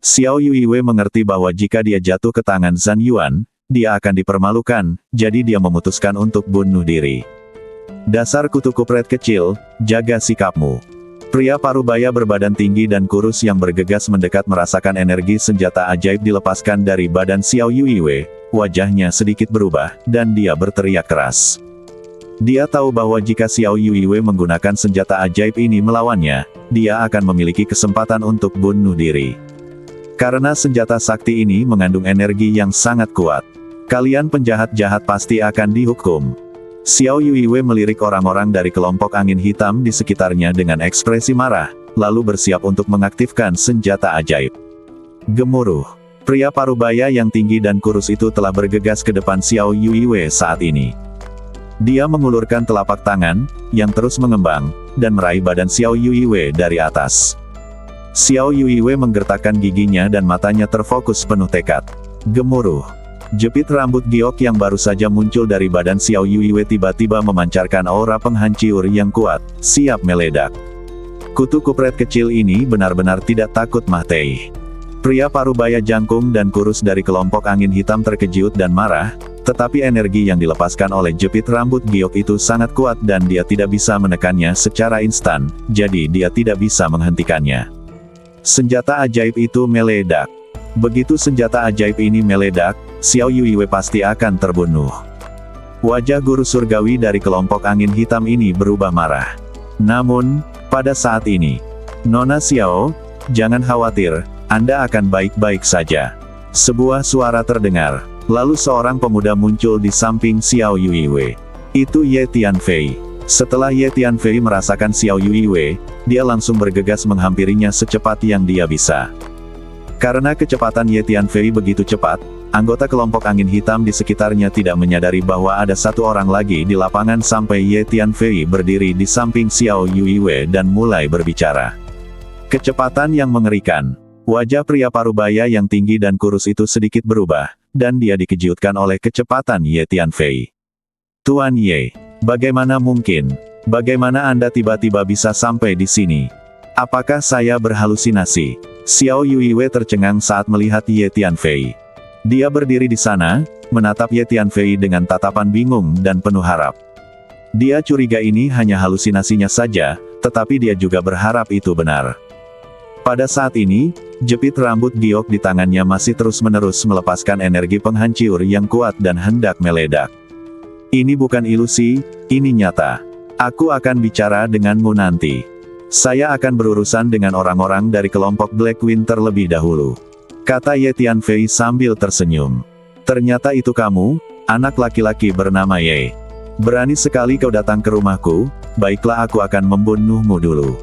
Xiao Yuiwei mengerti bahwa jika dia jatuh ke tangan San Yuan, dia akan dipermalukan, jadi dia memutuskan untuk bunuh diri. Dasar kutu kupret kecil, jaga sikapmu. Pria parubaya berbadan tinggi dan kurus yang bergegas mendekat merasakan energi senjata ajaib dilepaskan dari badan Xiao Yuiwei, wajahnya sedikit berubah, dan dia berteriak keras. Dia tahu bahwa jika Xiao Yuiwei menggunakan senjata ajaib ini melawannya, dia akan memiliki kesempatan untuk bunuh diri. Karena senjata sakti ini mengandung energi yang sangat kuat. Kalian penjahat-jahat pasti akan dihukum. Xiao Yuiwei melirik orang-orang dari kelompok angin hitam di sekitarnya dengan ekspresi marah, lalu bersiap untuk mengaktifkan senjata ajaib. Gemuruh. Pria parubaya yang tinggi dan kurus itu telah bergegas ke depan Xiao Yuiwei saat ini. Dia mengulurkan telapak tangan, yang terus mengembang, dan meraih badan Xiao Yuiwei dari atas. Xiao Yuiwei menggertakkan giginya dan matanya terfokus penuh tekad. Gemuruh. Jepit rambut giok yang baru saja muncul dari badan Xiao Yuiwei tiba-tiba memancarkan aura penghancur yang kuat, siap meledak. Kutu kupret kecil ini benar-benar tidak takut mati. Pria parubaya jangkung dan kurus dari kelompok angin hitam terkejut dan marah, tetapi energi yang dilepaskan oleh jepit rambut giok itu sangat kuat dan dia tidak bisa menekannya secara instan, jadi dia tidak bisa menghentikannya. Senjata ajaib itu meledak. Begitu senjata ajaib ini meledak, Xiao Yuiwei pasti akan terbunuh. Wajah guru surgawi dari kelompok angin hitam ini berubah marah. Namun, pada saat ini, Nona Xiao, jangan khawatir, Anda akan baik-baik saja. Sebuah suara terdengar, lalu seorang pemuda muncul di samping Xiao Yuiwei. Itu Ye Tianfei. Setelah Ye Tianfei merasakan Xiao Yuiwei, dia langsung bergegas menghampirinya secepat yang dia bisa. Karena kecepatan Ye Tianfei begitu cepat, anggota kelompok angin hitam di sekitarnya tidak menyadari bahwa ada satu orang lagi di lapangan sampai Ye Tianfei berdiri di samping Xiao Yuiwei dan mulai berbicara. Kecepatan yang mengerikan. Wajah pria parubaya yang tinggi dan kurus itu sedikit berubah, dan dia dikejutkan oleh kecepatan Ye Tianfei. Tuan Ye, bagaimana mungkin? Bagaimana Anda tiba-tiba bisa sampai di sini? Apakah saya berhalusinasi? Xiao Yuiwei tercengang saat melihat Ye Tianfei. Dia berdiri di sana, menatap Ye Tianfei dengan tatapan bingung dan penuh harap. Dia curiga ini hanya halusinasinya saja, tetapi dia juga berharap itu benar. Pada saat ini, jepit rambut giok di tangannya masih terus-menerus melepaskan energi penghancur yang kuat dan hendak meledak. Ini bukan ilusi, ini nyata. Aku akan bicara denganmu nanti. Saya akan berurusan dengan orang-orang dari kelompok Black Winter lebih dahulu. Kata Ye Tianfei sambil tersenyum. Ternyata itu kamu, anak laki-laki bernama Ye. Berani sekali kau datang ke rumahku, baiklah aku akan membunuhmu dulu.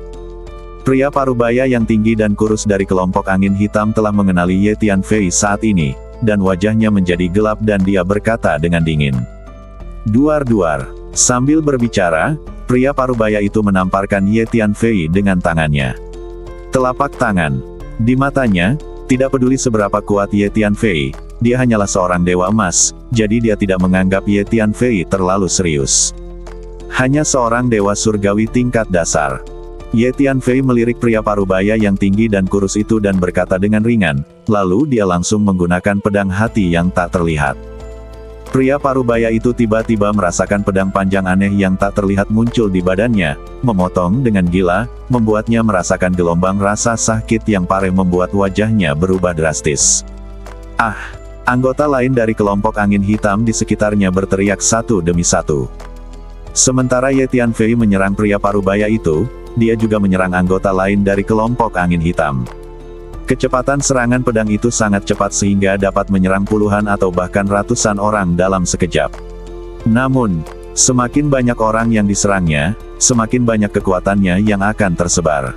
Pria parubaya yang tinggi dan kurus dari kelompok angin hitam telah mengenali Ye Tianfei saat ini, dan wajahnya menjadi gelap dan dia berkata dengan dingin. Duar-duar. Sambil berbicara, pria parubaya itu menamparkan Ye Tianfei dengan tangannya. Telapak tangan. Di matanya, tidak peduli seberapa kuat Ye Tianfei, dia hanyalah seorang dewa emas, jadi dia tidak menganggap Ye Tianfei terlalu serius. Hanya seorang dewa surgawi tingkat dasar. Ye Tianfei melirik pria parubaya yang tinggi dan kurus itu dan berkata dengan ringan, lalu dia langsung menggunakan pedang hati yang tak terlihat. Pria parubaya itu tiba-tiba merasakan pedang panjang aneh yang tak terlihat muncul di badannya, memotong dengan gila, membuatnya merasakan gelombang rasa sakit yang parah membuat wajahnya berubah drastis. Ah! Anggota lain dari kelompok angin hitam di sekitarnya berteriak satu demi satu. Sementara Ye Tianfei menyerang pria parubaya itu, dia juga menyerang anggota lain dari kelompok angin hitam. Kecepatan serangan pedang itu sangat cepat sehingga dapat menyerang puluhan atau bahkan ratusan orang dalam sekejap. Namun, semakin banyak orang yang diserangnya, semakin banyak kekuatannya yang akan tersebar.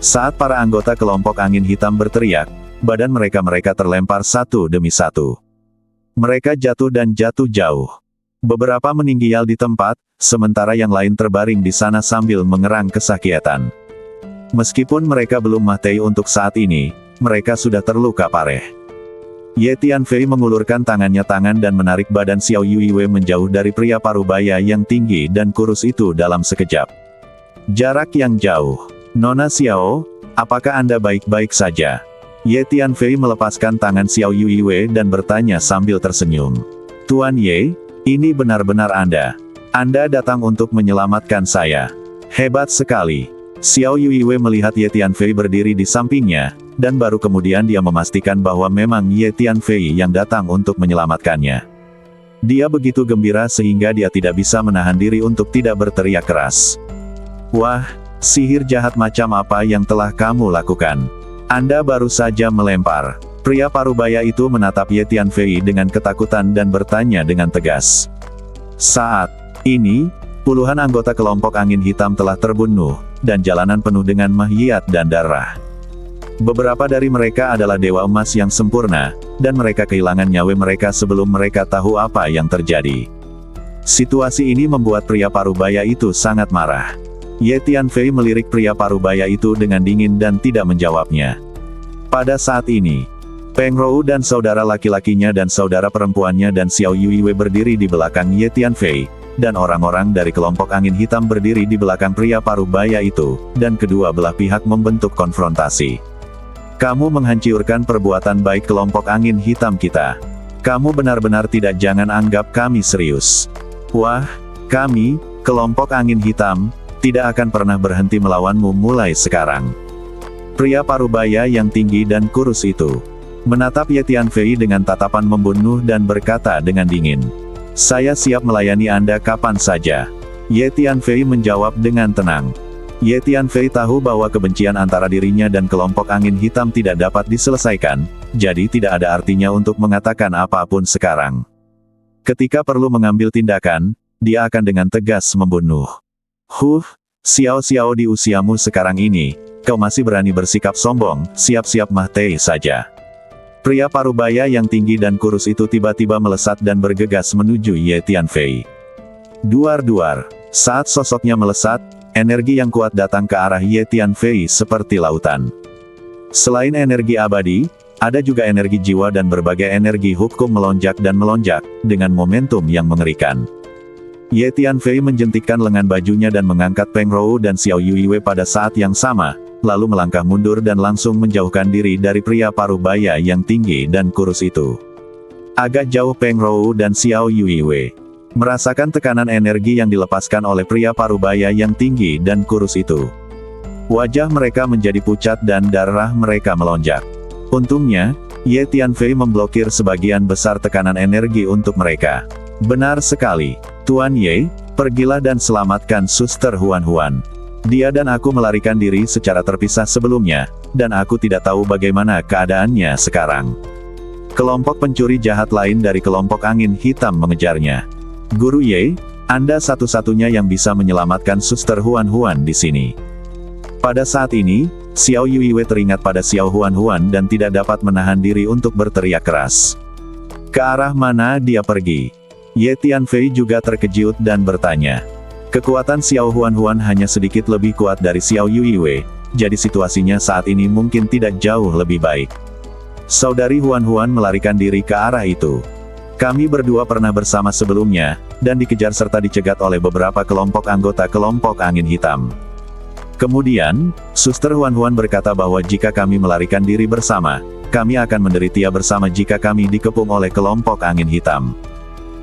Saat para anggota kelompok angin hitam berteriak, badan mereka terlempar satu demi satu. Mereka jatuh dan jatuh jauh. Beberapa meninggal di tempat, sementara yang lain terbaring di sana sambil mengerang kesakitan. Meskipun mereka belum mati untuk saat ini, mereka sudah terluka parah. Ye Tianfei mengulurkan tangan dan menarik badan Xiao Yuiwei menjauh dari pria parubaya yang tinggi dan kurus itu dalam sekejap. Jarak yang jauh. Nona Xiao, apakah Anda baik-baik saja? Ye Tianfei melepaskan tangan Xiao Yuiwei dan bertanya sambil tersenyum. Tuan Ye, ini benar-benar Anda. Anda datang untuk menyelamatkan saya. Hebat sekali. Xiao Yuiwei melihat Ye Tianfei berdiri di sampingnya, dan baru kemudian dia memastikan bahwa memang Ye Tianfei yang datang untuk menyelamatkannya. Dia begitu gembira sehingga dia tidak bisa menahan diri untuk tidak berteriak keras. Wah, sihir jahat macam apa yang telah kamu lakukan? Anda baru saja melempar. Pria parubaya itu menatap Ye Tianfei dengan ketakutan dan bertanya dengan tegas. Saat ini, puluhan anggota kelompok angin hitam telah terbunuh, dan jalanan penuh dengan mahyat dan darah. Beberapa dari mereka adalah dewa emas yang sempurna, dan mereka kehilangan nyawa mereka sebelum mereka tahu apa yang terjadi. Situasi ini membuat pria parubaya itu sangat marah. Ye Tianfei melirik pria parubaya itu dengan dingin dan tidak menjawabnya. Pada saat ini, Peng Rou dan saudara laki-lakinya dan saudara perempuannya dan Xiao Yuiwei berdiri di belakang Ye Tianfei, dan orang-orang dari kelompok angin hitam berdiri di belakang pria parubaya itu, dan kedua belah pihak membentuk konfrontasi. Kamu menghancurkan perbuatan baik kelompok angin hitam kita. Kamu benar-benar tidak jangan anggap kami serius. Wah, kami, kelompok angin hitam, tidak akan pernah berhenti melawanmu mulai sekarang. Pria parubaya yang tinggi dan kurus itu menatap Ye Tianfei dengan tatapan membunuh dan berkata dengan dingin. Saya siap melayani Anda kapan saja. Ye Tianfei menjawab dengan tenang. Ye Tianfei tahu bahwa kebencian antara dirinya dan kelompok angin hitam tidak dapat diselesaikan, jadi tidak ada artinya untuk mengatakan apapun sekarang. Ketika perlu mengambil tindakan, dia akan dengan tegas membunuh. Xiao di usiamu sekarang ini, kau masih berani bersikap sombong, siap-siap mati saja. Pria parubaya yang tinggi dan kurus itu tiba-tiba melesat dan bergegas menuju Ye Tianfei. Duar-duar. Saat sosoknya melesat, energi yang kuat datang ke arah Ye Tianfei seperti lautan. Selain energi abadi, ada juga energi jiwa dan berbagai energi hukum melonjak dan melonjak, dengan momentum yang mengerikan. Ye Tianfei menjentikkan lengan bajunya dan mengangkat Peng Rou dan Xiao Yuiwei pada saat yang sama, lalu melangkah mundur dan langsung menjauhkan diri dari pria parubaya yang tinggi dan kurus itu. Agak jauh Peng Rou dan Xiao Yuiwei merasakan tekanan energi yang dilepaskan oleh pria parubaya yang tinggi dan kurus itu. Wajah mereka menjadi pucat dan darah mereka melonjak. Untungnya, Ye Tianfei memblokir sebagian besar tekanan energi untuk mereka. Benar sekali, Tuan Ye, pergilah dan selamatkan Suster Huan. Dia dan aku melarikan diri secara terpisah sebelumnya, dan aku tidak tahu bagaimana keadaannya sekarang. Kelompok pencuri jahat lain dari kelompok angin hitam mengejarnya. Guru Ye, Anda satu-satunya yang bisa menyelamatkan Suster Huan di sini. Pada saat ini, Xiao Yuiwei teringat pada Xiao Huan dan tidak dapat menahan diri untuk berteriak keras. Ke arah mana dia pergi? Ye Tianfei juga terkejut dan bertanya. Kekuatan Xiao Huan hanya sedikit lebih kuat dari Xiao Yuiwei, jadi situasinya saat ini mungkin tidak jauh lebih baik. Saudari Huan melarikan diri ke arah itu. Kami berdua pernah bersama sebelumnya, dan dikejar serta dicegat oleh beberapa kelompok anggota kelompok angin hitam. Kemudian, Suster Huan berkata bahwa jika kami melarikan diri bersama, kami akan menderita bersama jika kami dikepung oleh kelompok angin hitam.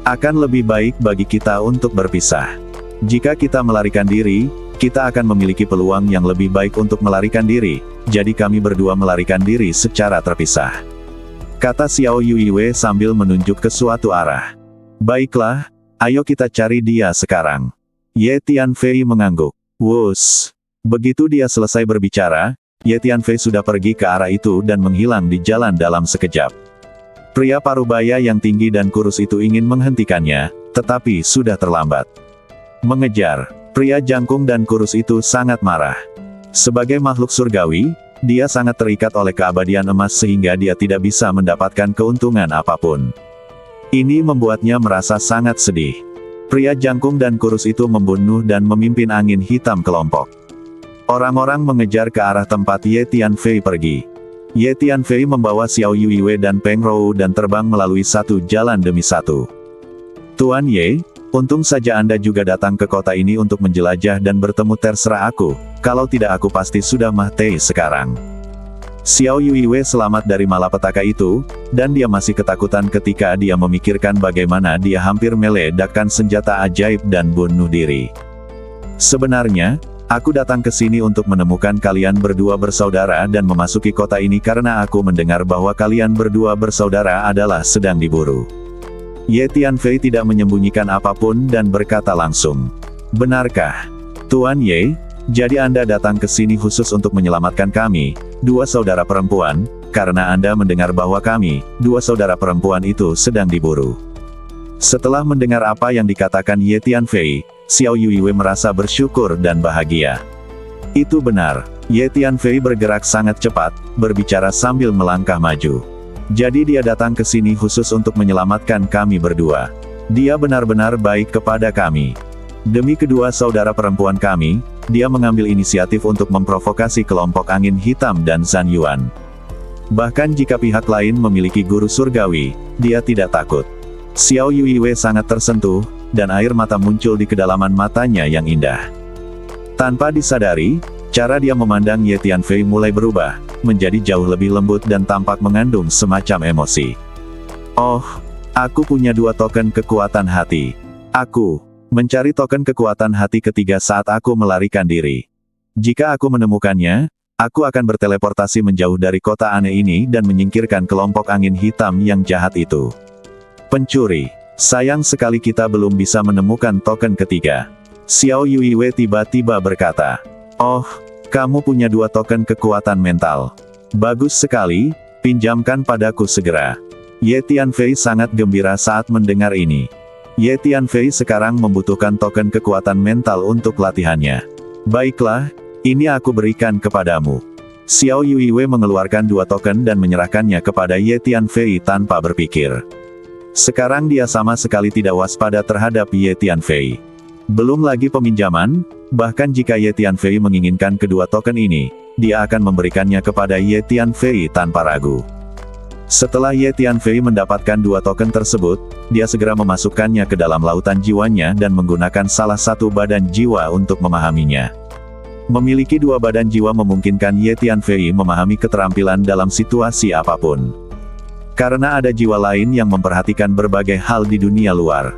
Akan lebih baik bagi kita untuk berpisah. Jika kita melarikan diri, kita akan memiliki peluang yang lebih baik untuk melarikan diri, jadi kami berdua melarikan diri secara terpisah. Kata Xiao Yuiwei sambil menunjuk ke suatu arah. Baiklah, ayo kita cari dia sekarang. Ye Tianfei mengangguk. Wus. Begitu dia selesai berbicara, Ye Tianfei sudah pergi ke arah itu dan menghilang di jalan dalam sekejap. Pria parubaya yang tinggi dan kurus itu ingin menghentikannya, tetapi sudah terlambat. Mengejar, pria jangkung dan kurus itu sangat marah. Sebagai makhluk surgawi, dia sangat terikat oleh keabadian emas sehingga dia tidak bisa mendapatkan keuntungan apapun. Ini membuatnya merasa sangat sedih. Pria jangkung dan kurus itu membunuh dan memimpin angin hitam kelompok. Orang-orang mengejar ke arah tempat Ye Tianfei pergi. Ye Tianfei membawa Xiao Yuiwei dan Peng Rou dan terbang melalui satu jalan demi satu. Tuan Ye, untung saja Anda juga datang ke kota ini untuk menjelajah dan bertemu, terserah aku, kalau tidak aku pasti sudah mati sekarang. Xiao Yuiwei selamat dari malapetaka itu, dan dia masih ketakutan ketika dia memikirkan bagaimana dia hampir meledakkan senjata ajaib dan bunuh diri. Sebenarnya, aku datang ke sini untuk menemukan kalian berdua bersaudara dan memasuki kota ini karena aku mendengar bahwa kalian berdua bersaudara adalah sedang diburu. Ye Tianfei tidak menyembunyikan apapun dan berkata langsung. Benarkah? Tuan Ye, jadi Anda datang ke sini khusus untuk menyelamatkan kami, dua saudara perempuan, karena Anda mendengar bahwa kami, dua saudara perempuan itu sedang diburu. Setelah mendengar apa yang dikatakan Ye Tianfei, Xiao Yuiwei merasa bersyukur dan bahagia. Itu benar, Ye Tianfei bergerak sangat cepat, berbicara sambil melangkah maju. Jadi dia datang ke sini khusus untuk menyelamatkan kami berdua. Dia benar-benar baik kepada kami. Demi kedua saudara perempuan kami, dia mengambil inisiatif untuk memprovokasi kelompok angin hitam dan Zhan Yuan. Bahkan jika pihak lain memiliki guru surgawi, dia tidak takut. Xiao Yuiwei sangat tersentuh, dan air mata muncul di kedalaman matanya yang indah. Tanpa disadari, cara dia memandang Ye Tianfei mulai berubah, menjadi jauh lebih lembut dan tampak mengandung semacam emosi. Oh, aku punya dua token kekuatan hati. Aku mencari token kekuatan hati ketiga saat aku melarikan diri. Jika aku menemukannya, aku akan berteleportasi menjauh dari kota aneh ini dan menyingkirkan kelompok angin hitam yang jahat itu. Pencuri, sayang sekali kita belum bisa menemukan token ketiga. Xiao Yuiwei tiba-tiba berkata. Oh, kamu punya 2 token kekuatan mental. Bagus sekali, pinjamkan padaku segera. Ye Tianfei sangat gembira saat mendengar ini. Ye Tianfei sekarang membutuhkan token kekuatan mental untuk latihannya. Baiklah, ini aku berikan kepadamu. Xiao Yuiwei mengeluarkan 2 token dan menyerahkannya kepada Ye Tianfei tanpa berpikir. Sekarang dia sama sekali tidak waspada terhadap Ye Tianfei. Belum lagi peminjaman, bahkan jika Ye Tianfei menginginkan kedua token ini, dia akan memberikannya kepada Ye Tianfei tanpa ragu. Setelah Ye Tianfei mendapatkan 2 token tersebut, dia segera memasukkannya ke dalam lautan jiwanya dan menggunakan salah satu badan jiwa untuk memahaminya. Memiliki 2 badan jiwa memungkinkan Ye Tianfei memahami keterampilan dalam situasi apapun. Karena ada jiwa lain yang memperhatikan berbagai hal di dunia luar.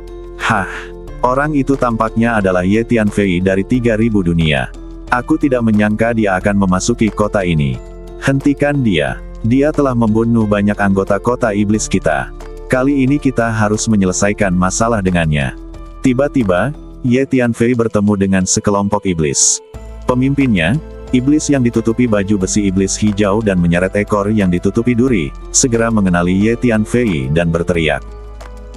Orang itu tampaknya adalah Ye Tianfei dari 3000 dunia. Aku tidak menyangka dia akan memasuki kota ini. Hentikan dia. Dia telah membunuh banyak anggota kota iblis kita. Kali ini kita harus menyelesaikan masalah dengannya. Tiba-tiba, Ye Tianfei bertemu dengan sekelompok iblis. Pemimpinnya, iblis yang ditutupi baju besi iblis hijau dan menyeret ekor yang ditutupi duri, segera mengenali Ye Tianfei dan berteriak.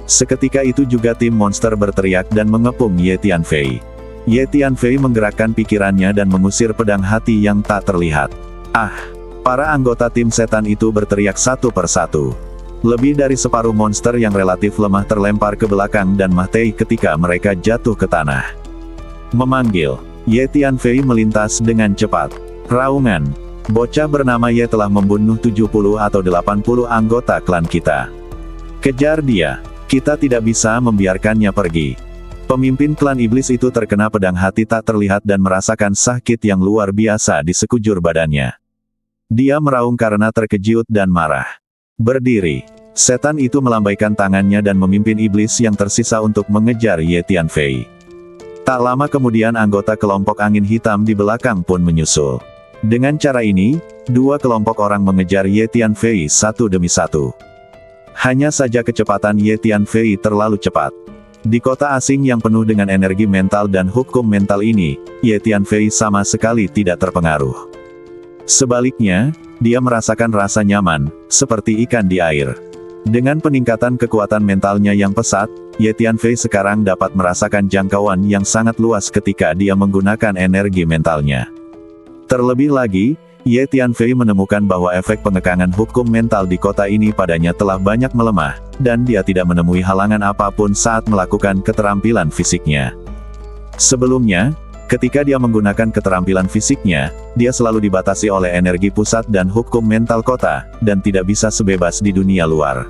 Seketika itu juga tim monster berteriak dan mengepung Ye Tianfei. Ye Tianfei menggerakkan pikirannya dan mengusir pedang hati yang tak terlihat. Para anggota tim setan itu berteriak satu persatu. Lebih dari separuh monster yang relatif lemah terlempar ke belakang dan mati ketika mereka jatuh ke tanah. Memanggil, Ye Tianfei melintas dengan cepat. Raungan, bocah bernama Ye telah membunuh 70 atau 80 anggota klan kita. Kejar dia. Kita tidak bisa membiarkannya pergi. Pemimpin klan iblis itu terkena pedang hati tak terlihat dan merasakan sakit yang luar biasa di sekujur badannya. Dia meraung karena terkejut dan marah. Berdiri, setan itu melambaikan tangannya dan memimpin iblis yang tersisa untuk mengejar Ye Tianfei. Tak lama kemudian anggota kelompok angin hitam di belakang pun menyusul. Dengan cara ini, 2 kelompok orang mengejar Ye Tianfei satu demi satu. Hanya saja kecepatan Ye Tianfei terlalu cepat. Di kota asing yang penuh dengan energi mental dan hukum mental ini, Ye Tianfei sama sekali tidak terpengaruh. Sebaliknya, dia merasakan rasa nyaman, seperti ikan di air. Dengan peningkatan kekuatan mentalnya yang pesat, Ye Tianfei sekarang dapat merasakan jangkauan yang sangat luas ketika dia menggunakan energi mentalnya. Terlebih lagi, Ye Tianfei menemukan bahwa efek pengekangan hukum mental di kota ini padanya telah banyak melemah, dan dia tidak menemui halangan apapun saat melakukan keterampilan fisiknya. Sebelumnya, ketika dia menggunakan keterampilan fisiknya, dia selalu dibatasi oleh energi pusat dan hukum mental kota, dan tidak bisa sebebas di dunia luar.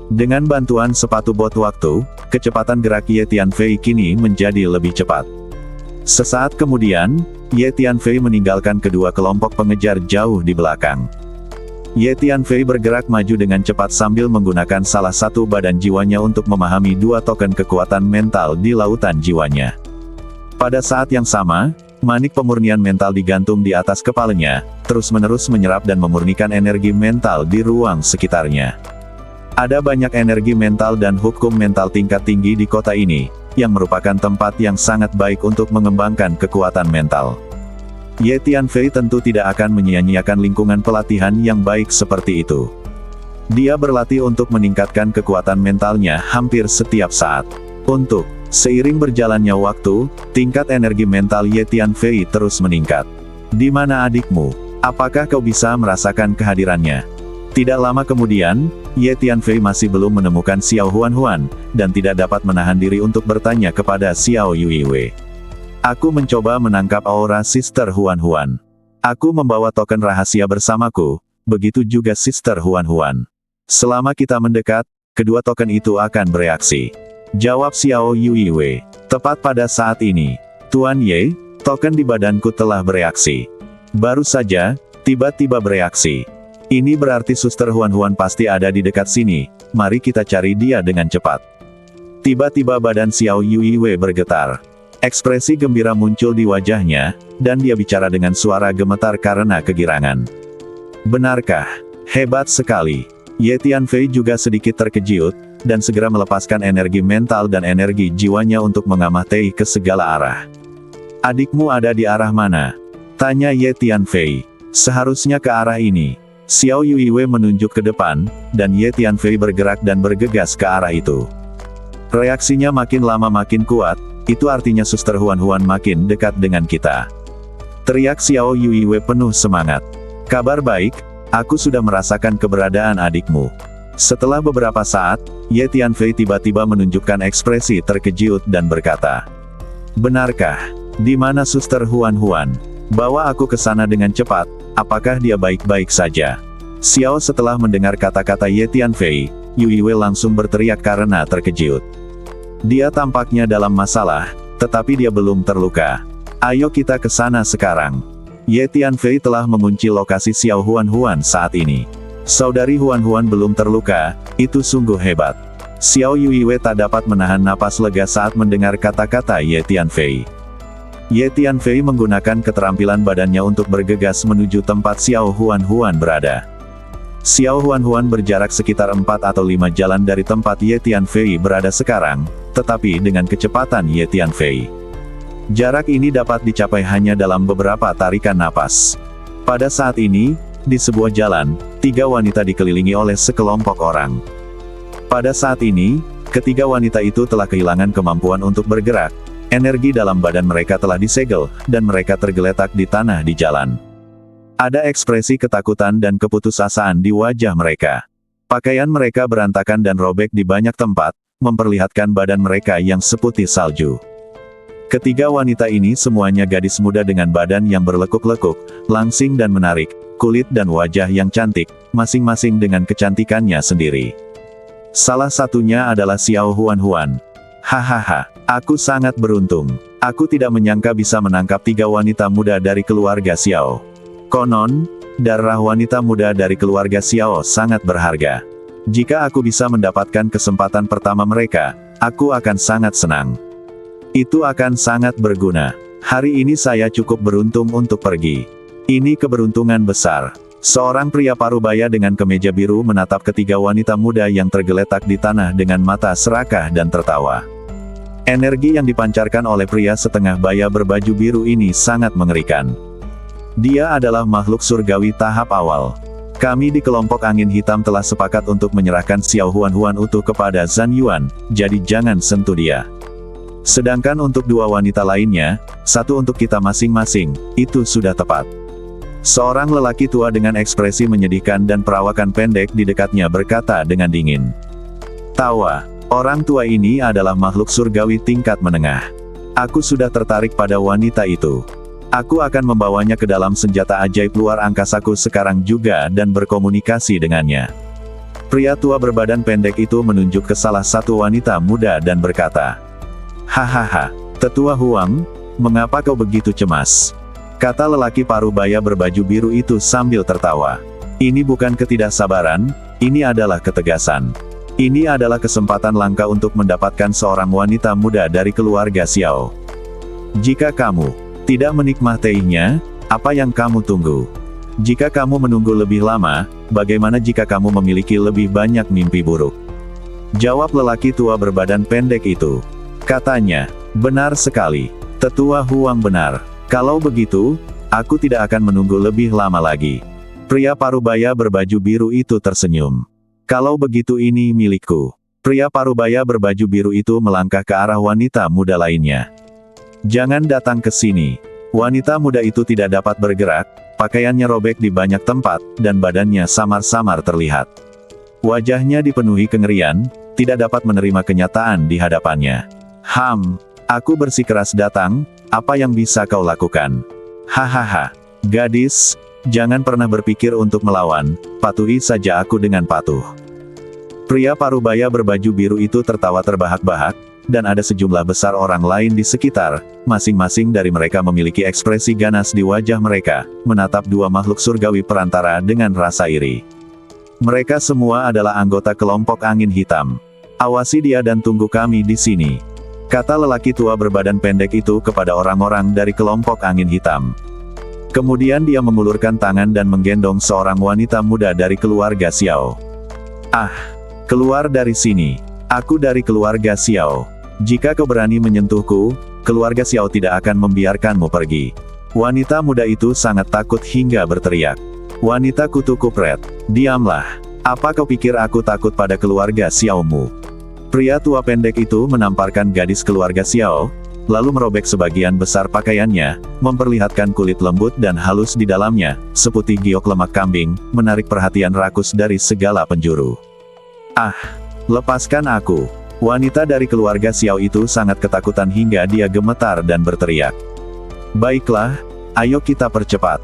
Dengan bantuan sepatu bot waktu, kecepatan gerak Ye Tianfei kini menjadi lebih cepat. Sesaat kemudian, Ye Tianfei meninggalkan kedua kelompok pengejar jauh di belakang. Ye Tianfei bergerak maju dengan cepat sambil menggunakan salah satu badan jiwanya untuk memahami 2 token kekuatan mental di lautan jiwanya. Pada saat yang sama, manik pemurnian mental digantung di atas kepalanya, terus-menerus menyerap dan memurnikan energi mental di ruang sekitarnya. Ada banyak energi mental dan hukum mental tingkat tinggi di kota ini, yang merupakan tempat yang sangat baik untuk mengembangkan kekuatan mental. Ye Tianfei tentu tidak akan menyia-nyiakan lingkungan pelatihan yang baik seperti itu. Dia berlatih untuk meningkatkan kekuatan mentalnya hampir setiap saat. Seiring berjalannya waktu, tingkat energi mental Ye Tianfei terus meningkat. Di mana adikmu? Apakah kau bisa merasakan kehadirannya? Tidak lama kemudian, Ye Tianfei masih belum menemukan Xiao Huan-Huan, dan tidak dapat menahan diri untuk bertanya kepada Xiao Yuiwei. Aku mencoba menangkap aura Sister Huan-Huan. Aku membawa token rahasia bersamaku, begitu juga Sister Huan-Huan. Selama kita mendekat, kedua token itu akan bereaksi. Jawab Xiao Yuiwei. Tepat pada saat ini, Tuan Ye, token di badanku telah bereaksi. Baru saja, tiba-tiba bereaksi. Ini berarti Suster Huan-Huan pasti ada di dekat sini, mari kita cari dia dengan cepat. Tiba-tiba badan Xiao Yuiwei bergetar. Ekspresi gembira muncul di wajahnya, dan dia bicara dengan suara gemetar karena kegirangan. Benarkah? Hebat sekali. Ye Tianfei juga sedikit terkejut, dan segera melepaskan energi mental dan energi jiwanya untuk mengamati ke segala arah. Adikmu ada di arah mana? Tanya Ye Tianfei. Seharusnya ke arah ini. Xiao Yuiwei menunjuk ke depan, dan Ye Tianfei bergerak dan bergegas ke arah itu. Reaksinya makin lama makin kuat, itu artinya Suster Huan Huan makin dekat dengan kita. Teriak Xiao Yuiwei penuh semangat. Kabar baik, aku sudah merasakan keberadaan adikmu. Setelah beberapa saat, Ye Tianfei tiba-tiba menunjukkan ekspresi terkejut dan berkata, "Benarkah? Di mana Suster Huan Huan? Bawa aku ke sana dengan cepat, apakah dia baik-baik saja?" Xiao setelah mendengar kata-kata Ye Tianfei, Yuiwei langsung berteriak karena terkejut. Dia tampaknya dalam masalah, tetapi dia belum terluka. Ayo kita ke sana sekarang. Ye Tianfei telah mengunci lokasi Xiao Huan Huan saat ini. Saudari Huan Huan belum terluka, itu sungguh hebat. Xiao Yuiwei tak dapat menahan napas lega saat mendengar kata-kata Ye Tianfei. Ye Tianfei menggunakan keterampilan badannya untuk bergegas menuju tempat Xiao Huan Huan berada. Xiao Huan Huan berjarak sekitar 4 atau 5 jalan dari tempat Ye Tianfei berada sekarang, tetapi dengan kecepatan Ye Tianfei. Jarak ini dapat dicapai hanya dalam beberapa tarikan napas. Pada saat ini, di sebuah jalan, 3 wanita dikelilingi oleh sekelompok orang. Pada saat ini, ketiga wanita itu telah kehilangan kemampuan untuk bergerak. Energi dalam badan mereka telah disegel, dan mereka tergeletak di tanah di jalan. Ada ekspresi ketakutan dan keputusasaan di wajah mereka. Pakaian mereka berantakan dan robek di banyak tempat, memperlihatkan badan mereka yang seputih salju. Ketiga wanita ini semuanya gadis muda dengan badan yang berlekuk-lekuk, langsing dan menarik, kulit dan wajah yang cantik, masing-masing dengan kecantikannya sendiri. Salah satunya adalah Xiao Huan Huan. Hahaha, aku sangat beruntung. Aku tidak menyangka bisa menangkap 3 wanita muda dari keluarga Xiao. Konon, darah wanita muda dari keluarga Xiao sangat berharga. Jika aku bisa mendapatkan kesempatan pertama mereka, aku akan sangat senang. Itu akan sangat berguna. Hari ini saya cukup beruntung untuk pergi. Ini keberuntungan besar. Seorang pria parubaya dengan kemeja biru menatap ketiga wanita muda yang tergeletak di tanah dengan mata serakah dan tertawa. Energi yang dipancarkan oleh pria setengah baya berbaju biru ini sangat mengerikan. Dia adalah makhluk surgawi tahap awal. Kami di kelompok angin hitam telah sepakat untuk menyerahkan Xiao Huan Huan utuh kepada Zhan Yuan, jadi jangan sentuh dia. Sedangkan untuk 2 wanita lainnya, 1 untuk kita masing-masing, itu sudah tepat. Seorang lelaki tua dengan ekspresi menyedihkan dan perawakan pendek di dekatnya berkata dengan dingin. Tawa, orang tua ini adalah makhluk surgawi tingkat menengah. Aku sudah tertarik pada wanita itu. Aku akan membawanya ke dalam senjata ajaib luar angkasaku sekarang juga dan berkomunikasi dengannya. Pria tua berbadan pendek itu menunjuk ke salah satu wanita muda dan berkata, "Hahaha, Tetua Huang, mengapa kau begitu cemas?" Kata lelaki parubaya berbaju biru itu sambil tertawa. Ini bukan ketidaksabaran, ini adalah ketegasan. Ini adalah kesempatan langka untuk mendapatkan seorang wanita muda dari keluarga Xiao. Jika kamu tidak menikmatinya, apa yang kamu tunggu? Jika kamu menunggu lebih lama, bagaimana jika kamu memiliki lebih banyak mimpi buruk? Jawab lelaki tua berbadan pendek itu. Katanya, benar sekali. Tetua Huang benar. Kalau begitu, aku tidak akan menunggu lebih lama lagi. Pria parubaya berbaju biru itu tersenyum. Kalau begitu ini milikku. Pria parubaya berbaju biru itu melangkah ke arah wanita muda lainnya. Jangan datang ke sini. Wanita muda itu tidak dapat bergerak, pakaiannya robek di banyak tempat, dan badannya samar-samar terlihat. Wajahnya dipenuhi kengerian, tidak dapat menerima kenyataan di hadapannya. Aku bersikeras datang, apa yang bisa kau lakukan? Hahaha, gadis, jangan pernah berpikir untuk melawan, patuhi saja aku dengan patuh. Pria parubaya berbaju biru itu tertawa terbahak-bahak, dan ada sejumlah besar orang lain di sekitar, masing-masing dari mereka memiliki ekspresi ganas di wajah mereka, menatap 2 makhluk surgawi perantara dengan rasa iri. Mereka semua adalah anggota kelompok angin hitam. Awasi dia dan tunggu kami di sini. Kata lelaki tua berbadan pendek itu kepada orang-orang dari kelompok angin hitam. Kemudian dia mengulurkan tangan dan menggendong seorang wanita muda dari keluarga Xiao. Keluar dari sini. Aku dari keluarga Xiao. Jika kau berani menyentuhku, keluarga Xiao tidak akan membiarkanmu pergi. Wanita muda itu sangat takut hingga berteriak. Wanita kutu kupret, diamlah. Apa kau pikir aku takut pada keluarga Xiaomu? Pria tua pendek itu menamparkan gadis keluarga Xiao, lalu merobek sebagian besar pakaiannya, memperlihatkan kulit lembut dan halus di dalamnya, seputih giok lemak kambing, menarik perhatian rakus dari segala penjuru. Ah, lepaskan aku. Wanita dari keluarga Xiao itu sangat ketakutan hingga dia gemetar dan berteriak. Baiklah, ayo kita percepat.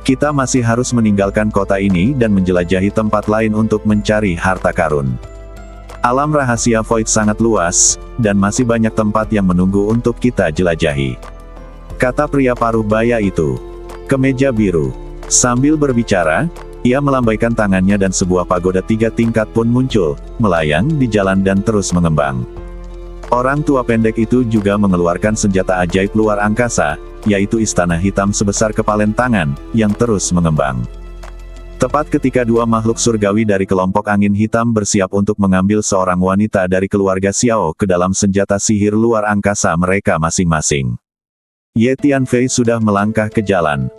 Kita masih harus meninggalkan kota ini dan menjelajahi tempat lain untuk mencari harta karun. Alam rahasia Void sangat luas, dan masih banyak tempat yang menunggu untuk kita jelajahi. Kata pria paruh baya itu. Kemeja biru. Sambil berbicara, ia melambaikan tangannya dan sebuah pagoda 3 tingkat pun muncul, melayang di jalan dan terus mengembang. Orang tua pendek itu juga mengeluarkan senjata ajaib luar angkasa, yaitu istana hitam sebesar kepalan tangan, yang terus mengembang. Tepat ketika dua makhluk surgawi dari kelompok angin hitam bersiap untuk mengambil seorang wanita dari keluarga Xiao ke dalam senjata sihir luar angkasa mereka masing-masing. Ye Tianfei sudah melangkah ke jalan.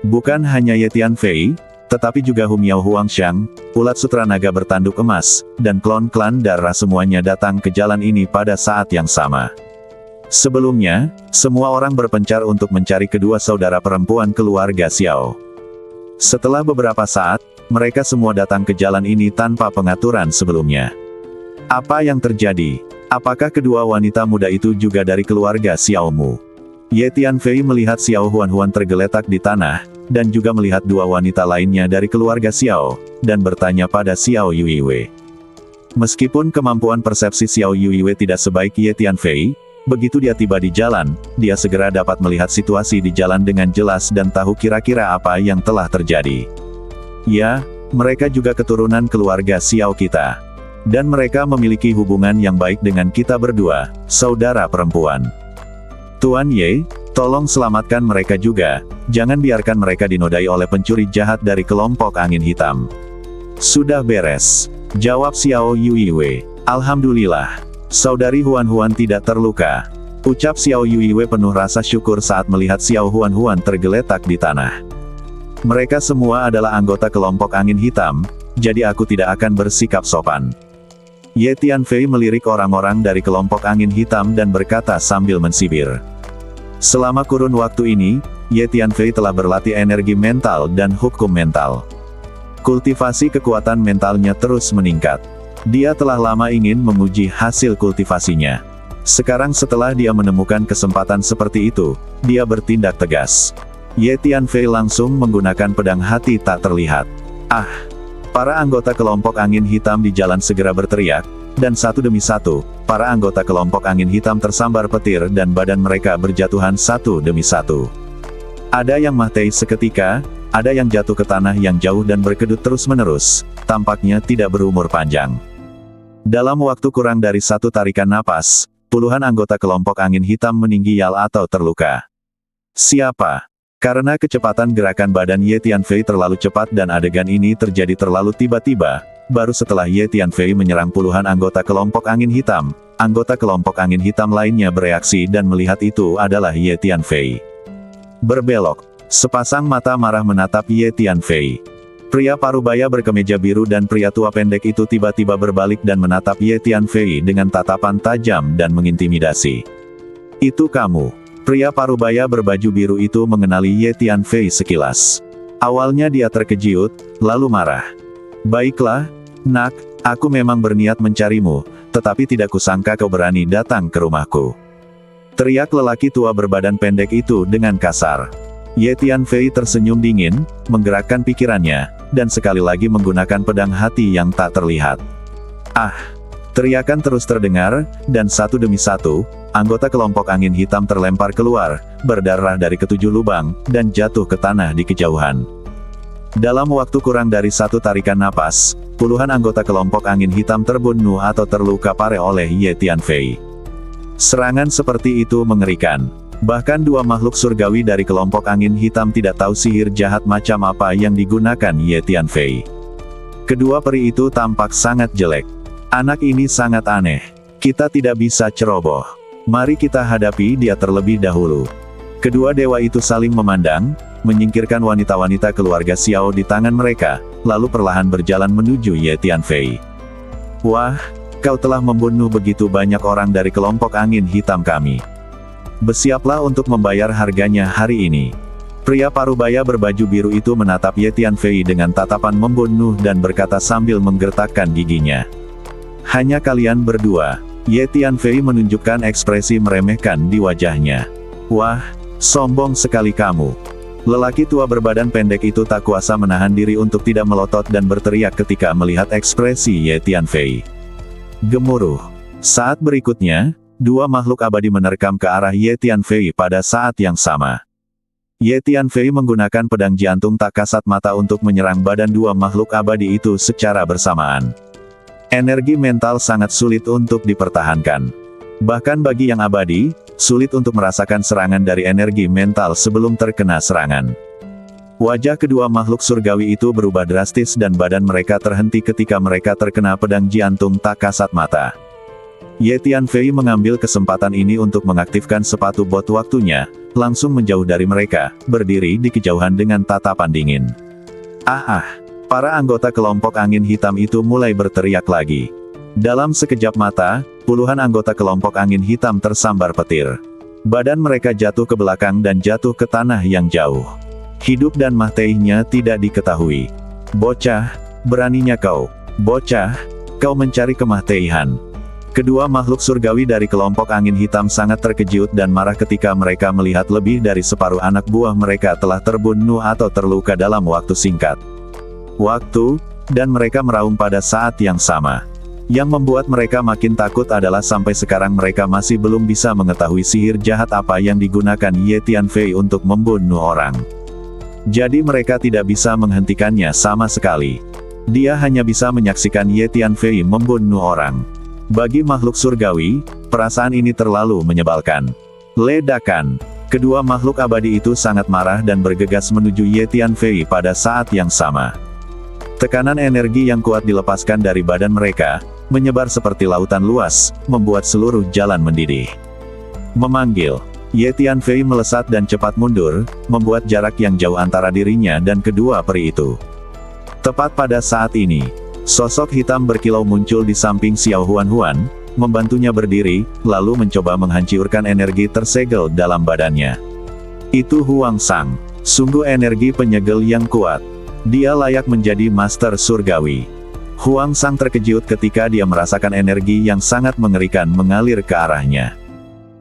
Bukan hanya Ye Tianfei, tetapi juga Humiao Huangshan, ulat sutra naga bertanduk emas, dan klon-klan darah semuanya datang ke jalan ini pada saat yang sama. Sebelumnya, semua orang berpencar untuk mencari kedua saudara perempuan keluarga Xiao. Setelah beberapa saat, mereka semua datang ke jalan ini tanpa pengaturan sebelumnya. Apa yang terjadi? Apakah kedua wanita muda itu juga dari keluarga Xiaomu? Ye Tianfei melihat Xiao Huan tergeletak di tanah, dan juga melihat dua wanita lainnya dari keluarga Xiao, dan bertanya pada Xiao Yuiwei. Meskipun kemampuan persepsi Xiao Yuiwei tidak sebaik Ye Tianfei, begitu dia tiba di jalan, dia segera dapat melihat situasi di jalan dengan jelas dan tahu kira-kira apa yang telah terjadi. Ya, mereka juga keturunan keluarga Xiao kita. Dan mereka memiliki hubungan yang baik dengan kita berdua, saudara perempuan. Tuan Ye, tolong selamatkan mereka juga, jangan biarkan mereka dinodai oleh pencuri jahat dari kelompok angin hitam. Sudah beres, jawab Xiao Yuiwei. Alhamdulillah. Saudari Huan tidak terluka. Ucap Xiao Yuiwei penuh rasa syukur saat melihat Xiao Huan tergeletak di tanah. Mereka semua adalah anggota kelompok angin hitam, jadi aku tidak akan bersikap sopan. Ye Tianfei melirik orang-orang dari kelompok angin hitam dan berkata sambil mensibir. Selama kurun waktu ini, Ye Tianfei telah berlatih energi mental dan hukum mental. Kultivasi kekuatan mentalnya terus meningkat. Dia telah lama ingin menguji hasil kultivasinya. Sekarang setelah dia menemukan kesempatan seperti itu, dia bertindak tegas. Ye Tianfei langsung menggunakan pedang hati tak terlihat. Ah! Para anggota kelompok angin hitam di jalan segera berteriak, dan satu demi satu, para anggota kelompok angin hitam tersambar petir dan badan mereka berjatuhan satu demi satu. Ada yang mati seketika, ada yang jatuh ke tanah yang jauh dan berkedut terus-menerus, tampaknya tidak berumur panjang. Dalam waktu kurang dari satu tarikan napas, puluhan anggota kelompok angin hitam meninggal atau terluka. Siapa? Karena kecepatan gerakan badan Ye Tianfei terlalu cepat dan adegan ini terjadi terlalu tiba-tiba, baru setelah Ye Tianfei menyerang puluhan anggota kelompok angin hitam, anggota kelompok angin hitam lainnya bereaksi dan melihat itu adalah Ye Tianfei. Berbelok, sepasang mata marah menatap Ye Tianfei. Pria parubaya berkemeja biru dan pria tua pendek itu tiba-tiba berbalik dan menatap Ye Tianfei dengan tatapan tajam dan mengintimidasi. Itu kamu. Pria parubaya berbaju biru itu mengenali Ye Tianfei sekilas. Awalnya dia terkejut, lalu marah. Baiklah, nak, aku memang berniat mencarimu, tetapi tidak kusangka kau berani datang ke rumahku. Teriak lelaki tua berbadan pendek itu dengan kasar. Ye Tianfei tersenyum dingin, menggerakkan pikirannya, dan sekali lagi menggunakan pedang hati yang tak terlihat. Ah! Teriakan terus terdengar, dan satu demi satu, anggota kelompok angin hitam terlempar keluar, berdarah dari ketujuh lubang, dan jatuh ke tanah di kejauhan. Dalam waktu kurang dari satu tarikan napas, puluhan anggota kelompok angin hitam terbunuh atau terluka parah oleh Ye Tianfei. Serangan seperti itu mengerikan. Bahkan dua makhluk surgawi dari kelompok angin hitam tidak tahu sihir jahat macam apa yang digunakan Ye Tianfei. Kedua peri itu tampak sangat jelek. Anak ini sangat aneh. Kita tidak bisa ceroboh. Mari kita hadapi dia terlebih dahulu. Kedua dewa itu saling memandang, menyingkirkan wanita-wanita keluarga Xiao di tangan mereka, lalu perlahan berjalan menuju Ye Tianfei. Wah, kau telah membunuh begitu banyak orang dari kelompok angin hitam kami. Bersiaplah untuk membayar harganya hari ini. Pria parubaya berbaju biru itu menatap Ye Tianfei dengan tatapan membunuh dan berkata sambil menggertakkan giginya. Hanya kalian berdua. Ye Tianfei menunjukkan ekspresi meremehkan di wajahnya. Wah, sombong sekali kamu. Lelaki tua berbadan pendek itu tak kuasa menahan diri untuk tidak melotot dan berteriak ketika melihat ekspresi Ye Tianfei. Gemuruh. Saat berikutnya, dua makhluk abadi menerkam ke arah Ye Tianfei pada saat yang sama. Ye Tianfei menggunakan pedang jantung tak kasat mata untuk menyerang badan dua makhluk abadi itu secara bersamaan. Energi mental sangat sulit untuk dipertahankan. Bahkan bagi yang abadi, sulit untuk merasakan serangan dari energi mental sebelum terkena serangan. Wajah kedua makhluk surgawi itu berubah drastis dan badan mereka terhenti ketika mereka terkena pedang jantung tak kasat mata. Ye Tianfei mengambil kesempatan ini untuk mengaktifkan sepatu bot waktunya, langsung menjauh dari mereka, berdiri di kejauhan dengan tatapan dingin. Para anggota kelompok angin hitam itu mulai berteriak lagi. Dalam sekejap mata, puluhan anggota kelompok angin hitam tersambar petir. Badan mereka jatuh ke belakang dan jatuh ke tanah yang jauh. Hidup dan matinya tidak diketahui. Bocah, beraninya kau. Bocah, kau mencari kematian. Kedua makhluk surgawi dari kelompok angin hitam sangat terkejut dan marah ketika mereka melihat lebih dari separuh anak buah mereka telah terbunuh atau terluka dalam waktu singkat. Dan mereka meraung pada saat yang sama. Yang membuat mereka makin takut adalah sampai sekarang mereka masih belum bisa mengetahui sihir jahat apa yang digunakan Ye Tianfei untuk membunuh orang. Jadi mereka tidak bisa menghentikannya sama sekali. Dia hanya bisa menyaksikan Ye Tianfei membunuh orang. Bagi makhluk surgawi, perasaan ini terlalu menyebalkan. Ledakan. Kedua makhluk abadi itu sangat marah dan bergegas menuju Ye Tianfei pada saat yang sama. Tekanan energi yang kuat dilepaskan dari badan mereka, menyebar seperti lautan luas, membuat seluruh jalan mendidih. Memanggil. Ye Tianfei melesat dan cepat mundur, membuat jarak yang jauh antara dirinya dan kedua peri itu. Tepat pada saat ini, sosok hitam berkilau muncul di samping Xiao Huan, membantunya berdiri, lalu mencoba menghancurkan energi tersegel dalam badannya. Itu Huang Sang. Sungguh energi penyegel yang kuat. Dia layak menjadi master surgawi. Huang Sang terkejut ketika dia merasakan energi yang sangat mengerikan mengalir ke arahnya.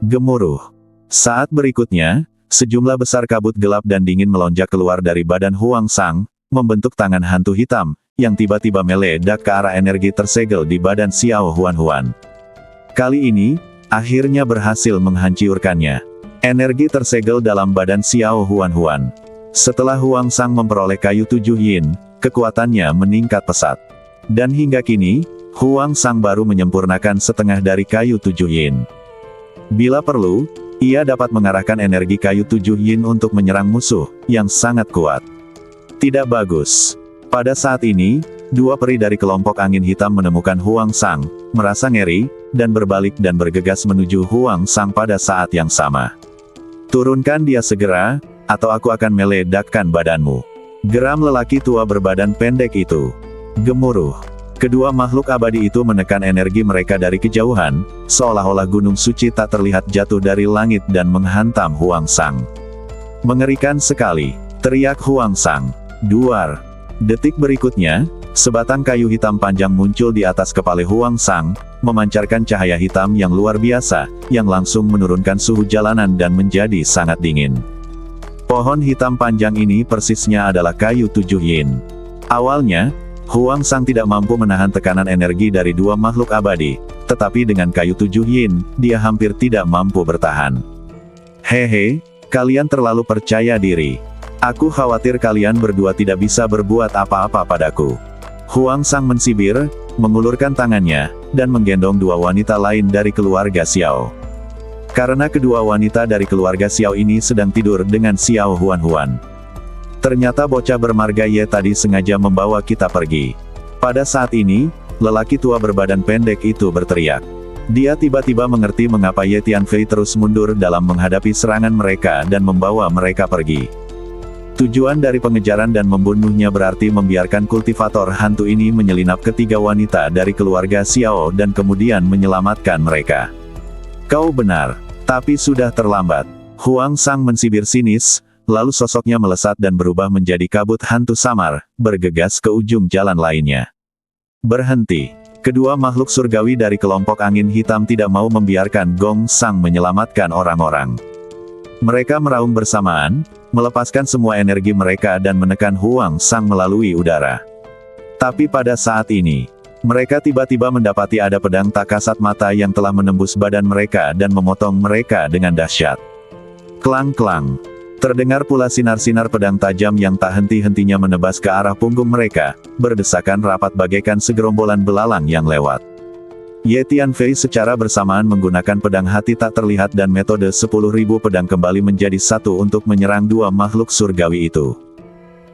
Gemuruh. Saat berikutnya, sejumlah besar kabut gelap dan dingin melonjak keluar dari badan Huang Sang, membentuk tangan hantu hitam, yang tiba-tiba meledak ke arah energi tersegel di badan Xiao Huan. Kali ini, akhirnya berhasil menghancurkannya. Energi tersegel dalam badan Xiao Huan. Setelah Huang Sang memperoleh kayu 7 yin, kekuatannya meningkat pesat. Dan hingga kini, Huang Sang baru menyempurnakan setengah dari kayu 7 yin. Bila perlu, ia dapat mengarahkan energi kayu 7 yin untuk menyerang musuh, yang sangat kuat. Tidak bagus. Pada saat ini, dua peri dari kelompok angin hitam menemukan Huang Sang, merasa ngeri, dan berbalik dan bergegas menuju Huang Sang pada saat yang sama. Turunkan dia segera, atau aku akan meledakkan badanmu. Geram lelaki tua berbadan pendek itu. Gemuruh. Kedua makhluk abadi itu menekan energi mereka dari kejauhan, seolah-olah gunung suci tak terlihat jatuh dari langit dan menghantam Huang Sang. Mengerikan sekali, teriak Huang Sang. Duar. Detik berikutnya, sebatang kayu hitam panjang muncul di atas kepala Huang Sang, memancarkan cahaya hitam yang luar biasa, yang langsung menurunkan suhu jalanan dan menjadi sangat dingin. Pohon hitam panjang ini persisnya adalah kayu 7 yin. Awalnya, Huang Sang tidak mampu menahan tekanan energi dari dua makhluk abadi, tetapi dengan kayu 7 yin, dia hampir tidak mampu bertahan. Hehe, kalian terlalu percaya diri. Aku khawatir kalian berdua tidak bisa berbuat apa-apa padaku. Huang Sang mensibir, mengulurkan tangannya, dan menggendong dua wanita lain dari keluarga Xiao. Karena kedua wanita dari keluarga Xiao ini sedang tidur dengan Xiao Huan. Ternyata bocah bermarga Ye tadi sengaja membawa kita pergi. Pada saat ini, lelaki tua berbadan pendek itu berteriak. Dia tiba-tiba mengerti mengapa Ye Tianfei terus mundur dalam menghadapi serangan mereka dan membawa mereka pergi. Tujuan dari pengejaran dan membunuhnya berarti membiarkan kultivator hantu ini menyelinap ketiga wanita dari keluarga Xiao dan kemudian menyelamatkan mereka. Kau benar, tapi sudah terlambat. Huang Sang mensibir sinis, lalu sosoknya melesat dan berubah menjadi kabut hantu samar, bergegas ke ujung jalan lainnya. Berhenti. Kedua makhluk surgawi dari kelompok angin hitam tidak mau membiarkan Gong Sang menyelamatkan orang-orang. Mereka meraung bersamaan, melepaskan semua energi mereka dan menekan Huang Sang melalui udara. Tapi pada saat ini, mereka tiba-tiba mendapati ada pedang tak kasat mata yang telah menembus badan mereka dan memotong mereka dengan dahsyat. Klang-klang. Terdengar pula sinar-sinar pedang tajam yang tak henti-hentinya menebas ke arah punggung mereka, berdesakan rapat bagaikan segerombolan belalang yang lewat. Ye Tianfei secara bersamaan menggunakan pedang hati tak terlihat dan metode 10.000 pedang kembali menjadi satu untuk menyerang dua makhluk surgawi itu.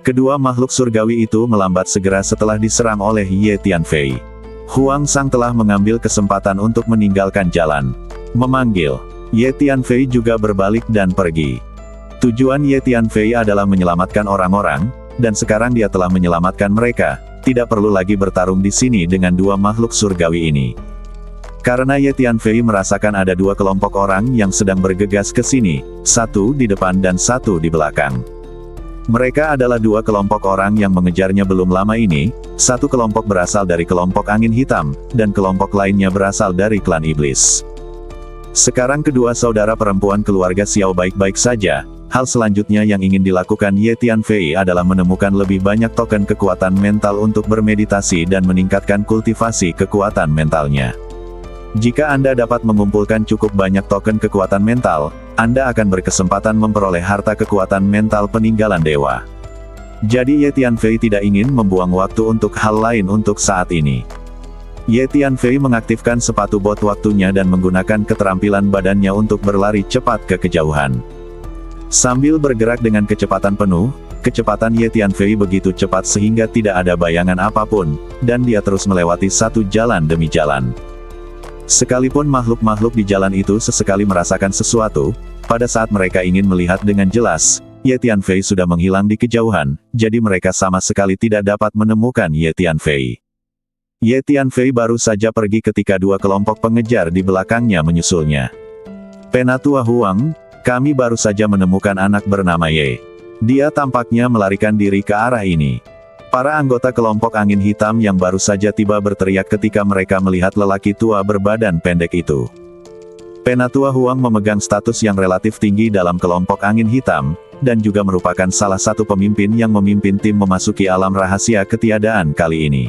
Kedua makhluk surgawi itu melambat segera setelah diserang oleh Ye Tianfei. Huang Sang telah mengambil kesempatan untuk meninggalkan jalan. Memanggil. Ye Tianfei juga berbalik dan pergi. Tujuan Ye Tianfei adalah menyelamatkan orang-orang, dan sekarang dia telah menyelamatkan mereka, tidak perlu lagi bertarung di sini dengan dua makhluk surgawi ini. Karena Ye Tianfei merasakan ada dua kelompok orang yang sedang bergegas ke sini, satu di depan dan satu di belakang. Mereka adalah dua kelompok orang yang mengejarnya belum lama ini, satu kelompok berasal dari kelompok angin hitam, dan kelompok lainnya berasal dari klan iblis. Sekarang kedua saudara perempuan keluarga Xiao baik-baik saja. Hal selanjutnya yang ingin dilakukan Ye Tianfei adalah menemukan lebih banyak token kekuatan mental untuk bermeditasi dan meningkatkan kultivasi kekuatan mentalnya. Jika Anda dapat mengumpulkan cukup banyak token kekuatan mental, Anda akan berkesempatan memperoleh harta kekuatan mental peninggalan dewa. Jadi Ye Tianfei tidak ingin membuang waktu untuk hal lain untuk saat ini. Ye Tianfei mengaktifkan sepatu bot waktunya dan menggunakan keterampilan badannya untuk berlari cepat ke kejauhan. Sambil bergerak dengan kecepatan penuh, kecepatan Ye Tianfei begitu cepat sehingga tidak ada bayangan apapun, dan dia terus melewati satu jalan demi jalan. Sekalipun makhluk-makhluk di jalan itu sesekali merasakan sesuatu, pada saat mereka ingin melihat dengan jelas, Ye Tianfei sudah menghilang di kejauhan, jadi mereka sama sekali tidak dapat menemukan Ye Tianfei. Ye Tianfei baru saja pergi ketika dua kelompok pengejar di belakangnya menyusulnya. Penatua Huang, kami baru saja menemukan anak bernama Ye. Dia tampaknya melarikan diri ke arah ini. Para anggota kelompok angin hitam yang baru saja tiba berteriak ketika mereka melihat lelaki tua berbadan pendek itu. Penatua Huang memegang status yang relatif tinggi dalam kelompok angin hitam, dan juga merupakan salah satu pemimpin yang memimpin tim memasuki alam rahasia ketiadaan kali ini.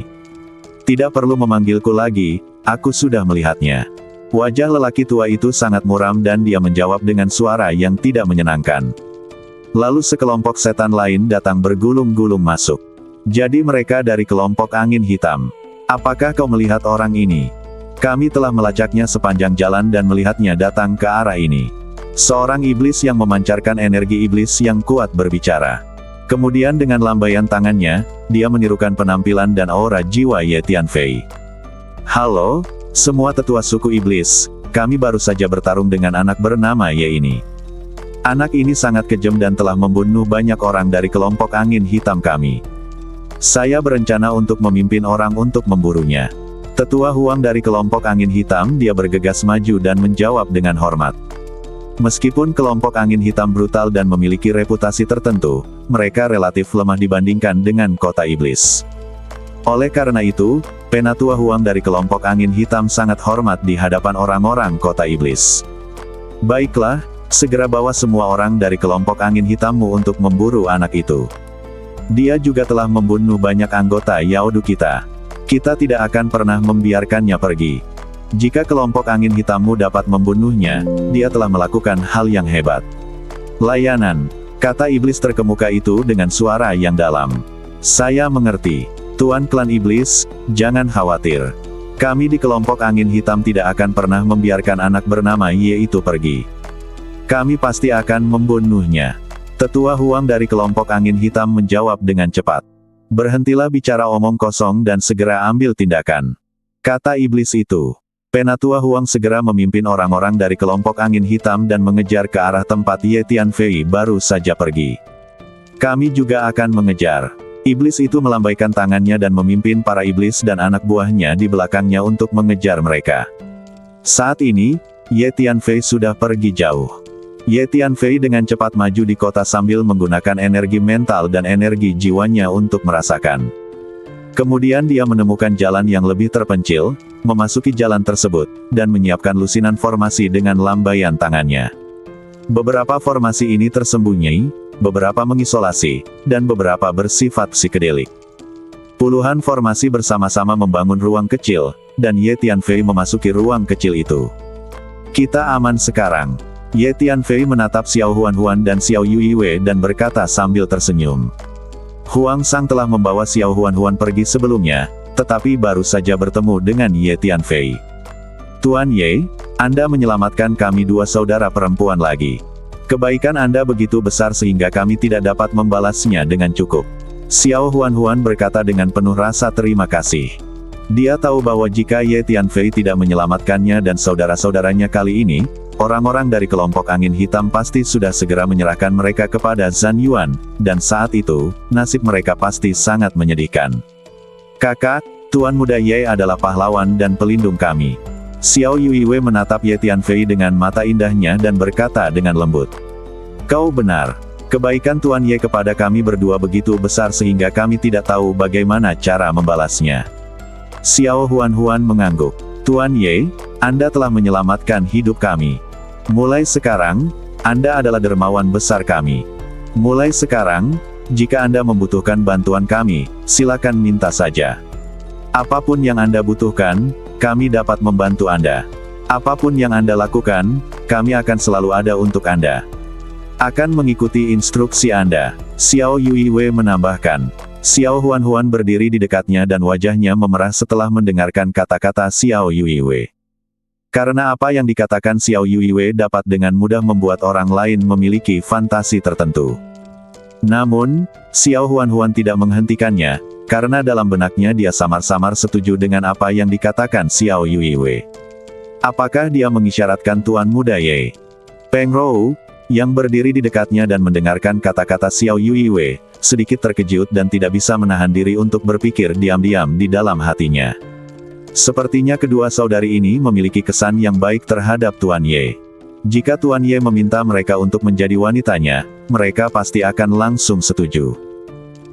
Tidak perlu memanggilku lagi, aku sudah melihatnya. Wajah lelaki tua itu sangat muram dan dia menjawab dengan suara yang tidak menyenangkan. Lalu sekelompok setan lain datang bergulung-gulung masuk. Jadi mereka dari kelompok angin hitam. Apakah kau melihat orang ini? Kami telah melacaknya sepanjang jalan dan melihatnya datang ke arah ini. Seorang iblis yang memancarkan energi iblis yang kuat berbicara. Kemudian dengan lambaian tangannya, dia menirukan penampilan dan aura jiwa Ye Tianfei. Halo? Semua tetua suku iblis, kami baru saja bertarung dengan anak bernama Ye ini. Anak ini sangat kejam dan telah membunuh banyak orang dari kelompok angin hitam kami. Saya berencana untuk memimpin orang untuk memburunya. Tetua Huang dari kelompok angin hitam dia bergegas maju dan menjawab dengan hormat. Meskipun kelompok angin hitam brutal dan memiliki reputasi tertentu, mereka relatif lemah dibandingkan dengan kota iblis. Oleh karena itu, Penatua Huang dari kelompok angin hitam sangat hormat di hadapan orang-orang kota iblis. Baiklah, segera bawa semua orang dari kelompok angin hitammu untuk memburu anak itu. Dia juga telah membunuh banyak anggota Yaodu kita. Kita tidak akan pernah membiarkannya pergi. Jika kelompok angin hitammu dapat membunuhnya, dia telah melakukan hal yang hebat. Layanan, kata iblis terkemuka itu dengan suara yang dalam. Saya mengerti. Tuan klan iblis, jangan khawatir. Kami di kelompok angin hitam tidak akan pernah membiarkan anak bernama Ye itu pergi. Kami pasti akan membunuhnya. Tetua Huang dari kelompok angin hitam menjawab dengan cepat. Berhentilah bicara omong kosong dan segera ambil tindakan. Kata iblis itu. Penatua Huang segera memimpin orang-orang dari kelompok angin hitam dan mengejar ke arah tempat Ye Tianfei baru saja pergi. Kami juga akan mengejar. Iblis itu melambaikan tangannya dan memimpin para iblis dan anak buahnya di belakangnya untuk mengejar mereka. Saat ini, Ye Tianfei sudah pergi jauh. Ye Tianfei dengan cepat maju di kota sambil menggunakan energi mental dan energi jiwanya untuk merasakan. Kemudian dia menemukan jalan yang lebih terpencil, memasuki jalan tersebut, dan menyiapkan lusinan formasi dengan lambaian tangannya. Beberapa formasi ini tersembunyi, beberapa mengisolasi, dan beberapa bersifat psikedelik. Puluhan formasi bersama-sama membangun ruang kecil, dan Ye Tianfei memasuki ruang kecil itu. Kita aman sekarang. Ye Tianfei menatap Xiao Huan dan Xiao Yuiwei dan berkata sambil tersenyum. Huang Sang telah membawa Xiao Huan pergi sebelumnya, tetapi baru saja bertemu dengan Ye Tianfei. Tuan Ye, Anda menyelamatkan kami dua saudara perempuan lagi. Kebaikan Anda begitu besar sehingga kami tidak dapat membalasnya dengan cukup. Xiao Huan berkata dengan penuh rasa terima kasih. Dia tahu bahwa jika Ye Tianfei tidak menyelamatkannya dan saudara-saudaranya kali ini, orang-orang dari kelompok angin hitam pasti sudah segera menyerahkan mereka kepada Zhan Yuan, dan saat itu, nasib mereka pasti sangat menyedihkan. Kakak, Tuan Muda Ye adalah pahlawan dan pelindung kami. Xiao Yuiwei menatap Ye Tianfei dengan mata indahnya dan berkata dengan lembut. Kau benar. Kebaikan Tuan Ye kepada kami berdua begitu besar sehingga kami tidak tahu bagaimana cara membalasnya. Xiao Huan mengangguk. Tuan Ye, Anda telah menyelamatkan hidup kami. Mulai sekarang, Anda adalah dermawan besar kami. Mulai sekarang, jika Anda membutuhkan bantuan kami, silakan minta saja. Apapun yang Anda butuhkan, kami dapat membantu Anda. Apapun yang Anda lakukan, kami akan selalu ada untuk Anda. Akan mengikuti instruksi Anda, Xiao Yuiwei menambahkan. Xiao Huan berdiri di dekatnya dan wajahnya memerah setelah mendengarkan kata-kata Xiao Yuiwei. Karena apa yang dikatakan Xiao Yuiwei dapat dengan mudah membuat orang lain memiliki fantasi tertentu. Namun, Xiao Huan tidak menghentikannya, karena dalam benaknya dia samar-samar setuju dengan apa yang dikatakan Xiao Yuiwei. Apakah dia mengisyaratkan Tuan Muda Ye? Peng Rou, yang berdiri di dekatnya dan mendengarkan kata-kata Xiao Yuiwei, sedikit terkejut dan tidak bisa menahan diri untuk berpikir diam-diam di dalam hatinya. Sepertinya kedua saudari ini memiliki kesan yang baik terhadap Tuan Ye. Jika Tuan Ye meminta mereka untuk menjadi wanitanya, mereka pasti akan langsung setuju.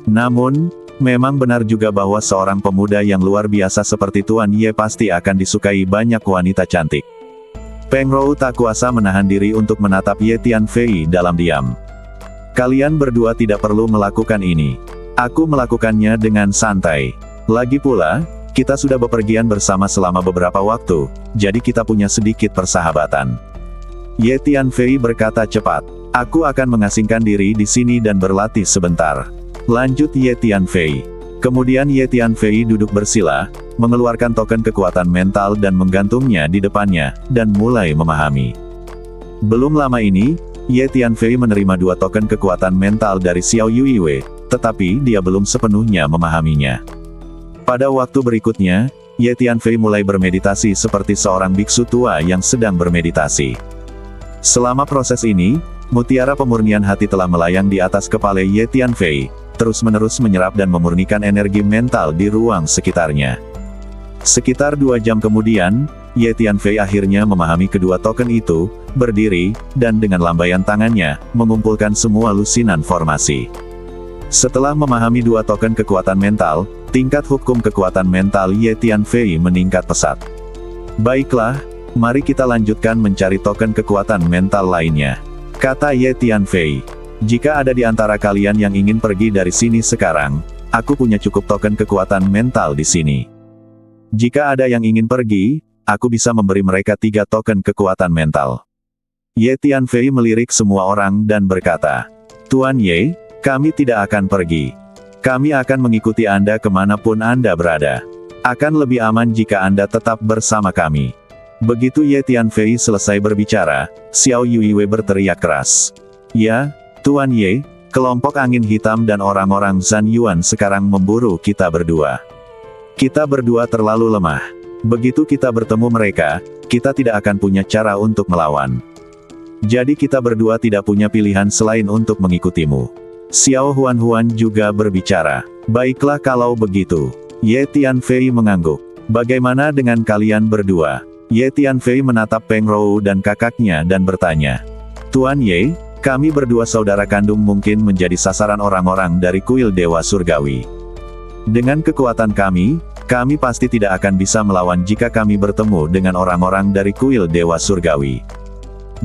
Namun, memang benar juga bahwa seorang pemuda yang luar biasa seperti Tuan Ye pasti akan disukai banyak wanita cantik. Peng Rou tak kuasa menahan diri untuk menatap Ye Tianfei dalam diam. Kalian berdua tidak perlu melakukan ini. Aku melakukannya dengan santai. Lagi pula, kita sudah bepergian bersama selama beberapa waktu, jadi kita punya sedikit persahabatan. Ye Tianfei berkata cepat. Aku akan mengasingkan diri di sini dan berlatih sebentar. Lanjut Ye Tianfei. Kemudian Ye Tianfei duduk bersila, mengeluarkan token kekuatan mental dan menggantungnya di depannya, dan mulai memahami. Belum lama ini, Ye Tianfei menerima 2 token kekuatan mental dari Xiao Yuiwei, tetapi dia belum sepenuhnya memahaminya. Pada waktu berikutnya, Ye Tianfei mulai bermeditasi seperti seorang biksu tua yang sedang bermeditasi. Selama proses ini, mutiara pemurnian hati telah melayang di atas kepala Ye Tianfei, terus-menerus menyerap dan memurnikan energi mental di ruang sekitarnya. Sekitar 2 jam kemudian, Ye Tianfei akhirnya memahami kedua token itu, berdiri, dan dengan lambaian tangannya, mengumpulkan semua lusinan formasi. Setelah memahami 2 token kekuatan mental, tingkat hukum kekuatan mental Ye Tianfei meningkat pesat. Baiklah, mari kita lanjutkan mencari token kekuatan mental lainnya, kata Ye Tianfei. Jika ada di antara kalian yang ingin pergi dari sini sekarang, aku punya cukup token kekuatan mental di sini. Jika ada yang ingin pergi, aku bisa memberi mereka 3 token kekuatan mental. Ye Tianfei melirik semua orang dan berkata, Tuan Ye, kami tidak akan pergi. Kami akan mengikuti Anda kemanapun Anda berada. Akan lebih aman jika Anda tetap bersama kami. Begitu Ye Tianfei selesai berbicara, Xiao Yuiwei berteriak keras. Ya, Tuan Ye, kelompok angin hitam dan orang-orang Zhan Yuan sekarang memburu kita berdua. Kita berdua terlalu lemah. Begitu kita bertemu mereka, kita tidak akan punya cara untuk melawan. Jadi kita berdua tidak punya pilihan selain untuk mengikutimu. Xiao Huan juga berbicara. Baiklah kalau begitu. Ye Tianfei mengangguk. Bagaimana dengan kalian berdua? Ye Tianfei menatap Peng Rou dan kakaknya dan bertanya. Tuan Ye, kami berdua saudara kandung mungkin menjadi sasaran orang-orang dari kuil Dewa Surgawi. Dengan kekuatan kami pasti tidak akan bisa melawan jika kami bertemu dengan orang-orang dari kuil Dewa Surgawi.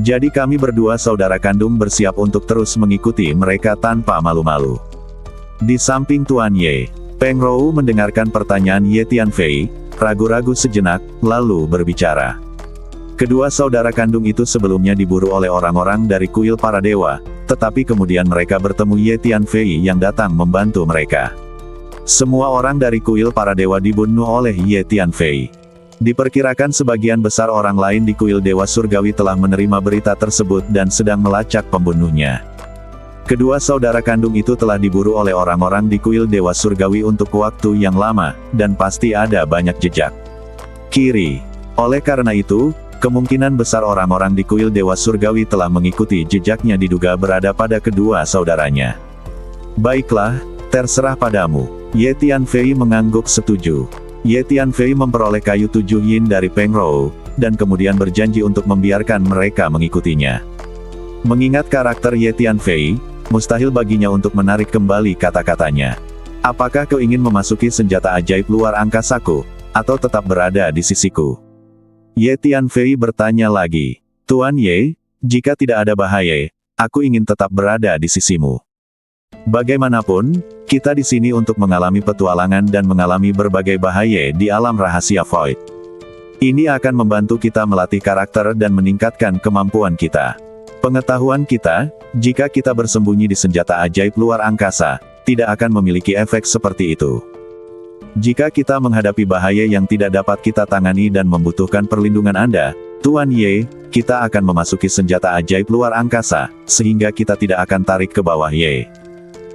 Jadi kami berdua saudara kandung bersiap untuk terus mengikuti mereka tanpa malu-malu. Di samping Tuan Ye, Peng Rou mendengarkan pertanyaan Ye Tianfei, ragu-ragu sejenak, lalu berbicara. Kedua saudara kandung itu sebelumnya diburu oleh orang-orang dari kuil para dewa, tetapi kemudian mereka bertemu Ye Tianfei yang datang membantu mereka. Semua orang dari kuil para dewa dibunuh oleh Ye Tianfei. Diperkirakan sebagian besar orang lain di kuil Dewa Surgawi telah menerima berita tersebut dan sedang melacak pembunuhnya. Kedua saudara kandung itu telah diburu oleh orang-orang di kuil Dewa Surgawi untuk waktu yang lama, dan pasti ada banyak jejak kiri. Oleh karena itu, kemungkinan besar orang-orang di kuil Dewa Surgawi telah mengikuti jejaknya diduga berada pada kedua saudaranya. Baiklah, terserah padamu. Ye Tianfei mengangguk setuju. Ye Tianfei memperoleh kayu 7 yin dari Peng Rou, dan kemudian berjanji untuk membiarkan mereka mengikutinya. Mengingat karakter Ye Tianfei, mustahil baginya untuk menarik kembali kata-katanya. Apakah kau ingin memasuki senjata ajaib luar angkasaku, atau tetap berada di sisiku? Ye Tianfei bertanya lagi. Tuan Ye, jika tidak ada bahaya, aku ingin tetap berada di sisimu. Bagaimanapun, kita di sini untuk mengalami petualangan dan mengalami berbagai bahaya di alam rahasia Void. Ini akan membantu kita melatih karakter dan meningkatkan kemampuan kita. Pengetahuan kita, jika kita bersembunyi di senjata ajaib luar angkasa, tidak akan memiliki efek seperti itu. Jika kita menghadapi bahaya yang tidak dapat kita tangani dan membutuhkan perlindungan Anda, Tuan Ye, kita akan memasuki senjata ajaib luar angkasa, sehingga kita tidak akan tarik ke bawah Ye.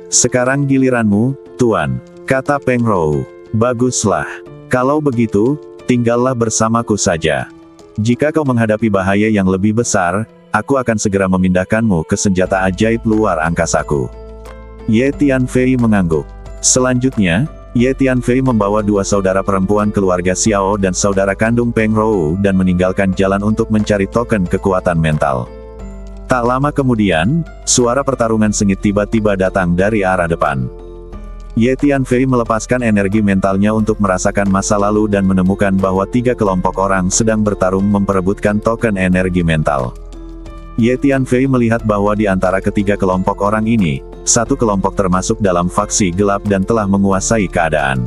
Sekarang giliranmu, Tuan, kata Peng Rou. Baguslah. Kalau begitu, tinggallah bersamaku saja. Jika kau menghadapi bahaya yang lebih besar, aku akan segera memindahkanmu ke senjata ajaib luar angkasaku. Ye Tianfei mengangguk. Selanjutnya, Ye Tianfei membawa dua saudara perempuan keluarga Xiao dan saudara kandung Peng Rou dan meninggalkan jalan untuk mencari token kekuatan mental. Tak lama kemudian, suara pertarungan sengit tiba-tiba datang dari arah depan. Ye Tianfei melepaskan energi mentalnya untuk merasakan masa lalu dan menemukan bahwa 3 kelompok orang sedang bertarung memperebutkan token energi mental. Ye Tianfei melihat bahwa di antara ketiga kelompok orang ini, satu kelompok termasuk dalam faksi gelap dan telah menguasai keadaan.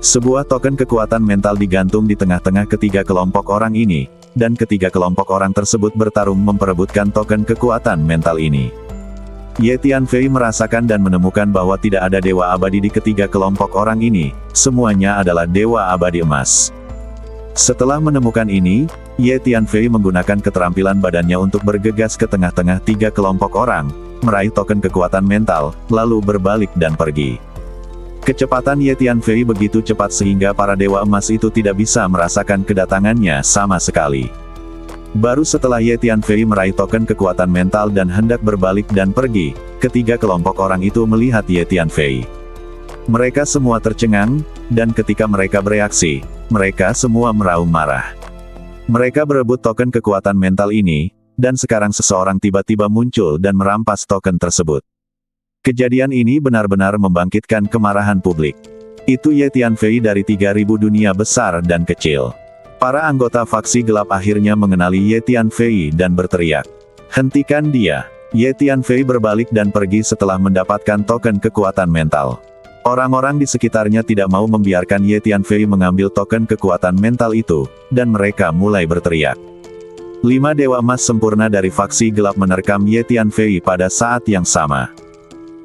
Sebuah token kekuatan mental digantung di tengah-tengah ketiga kelompok orang ini, dan ketiga kelompok orang tersebut bertarung memperebutkan token kekuatan mental ini. Ye Tianfei merasakan dan menemukan bahwa tidak ada dewa abadi di ketiga kelompok orang ini, semuanya adalah dewa abadi emas. Setelah menemukan ini, Ye Tianfei menggunakan keterampilan badannya untuk bergegas ke tengah-tengah 3 kelompok orang, meraih token kekuatan mental, lalu berbalik dan pergi. Kecepatan Ye Tianfei begitu cepat sehingga para dewa emas itu tidak bisa merasakan kedatangannya sama sekali. Baru setelah Ye Tianfei meraih token kekuatan mental dan hendak berbalik dan pergi, ketiga kelompok orang itu melihat Ye Tianfei. Mereka semua tercengang, dan ketika mereka bereaksi, mereka semua meraung marah. Mereka berebut token kekuatan mental ini, dan sekarang seseorang tiba-tiba muncul dan merampas token tersebut. Kejadian ini benar-benar membangkitkan kemarahan publik. Itu Ye Tianfei dari 3.000 dunia besar dan kecil. Para anggota faksi gelap akhirnya mengenali Ye Tianfei dan berteriak, "Hentikan dia!" Ye Tianfei berbalik dan pergi setelah mendapatkan token kekuatan mental. Orang-orang di sekitarnya tidak mau membiarkan Ye Tianfei mengambil token kekuatan mental itu, dan mereka mulai berteriak. 5 dewa emas sempurna dari faksi gelap menerkam Ye Tianfei pada saat yang sama.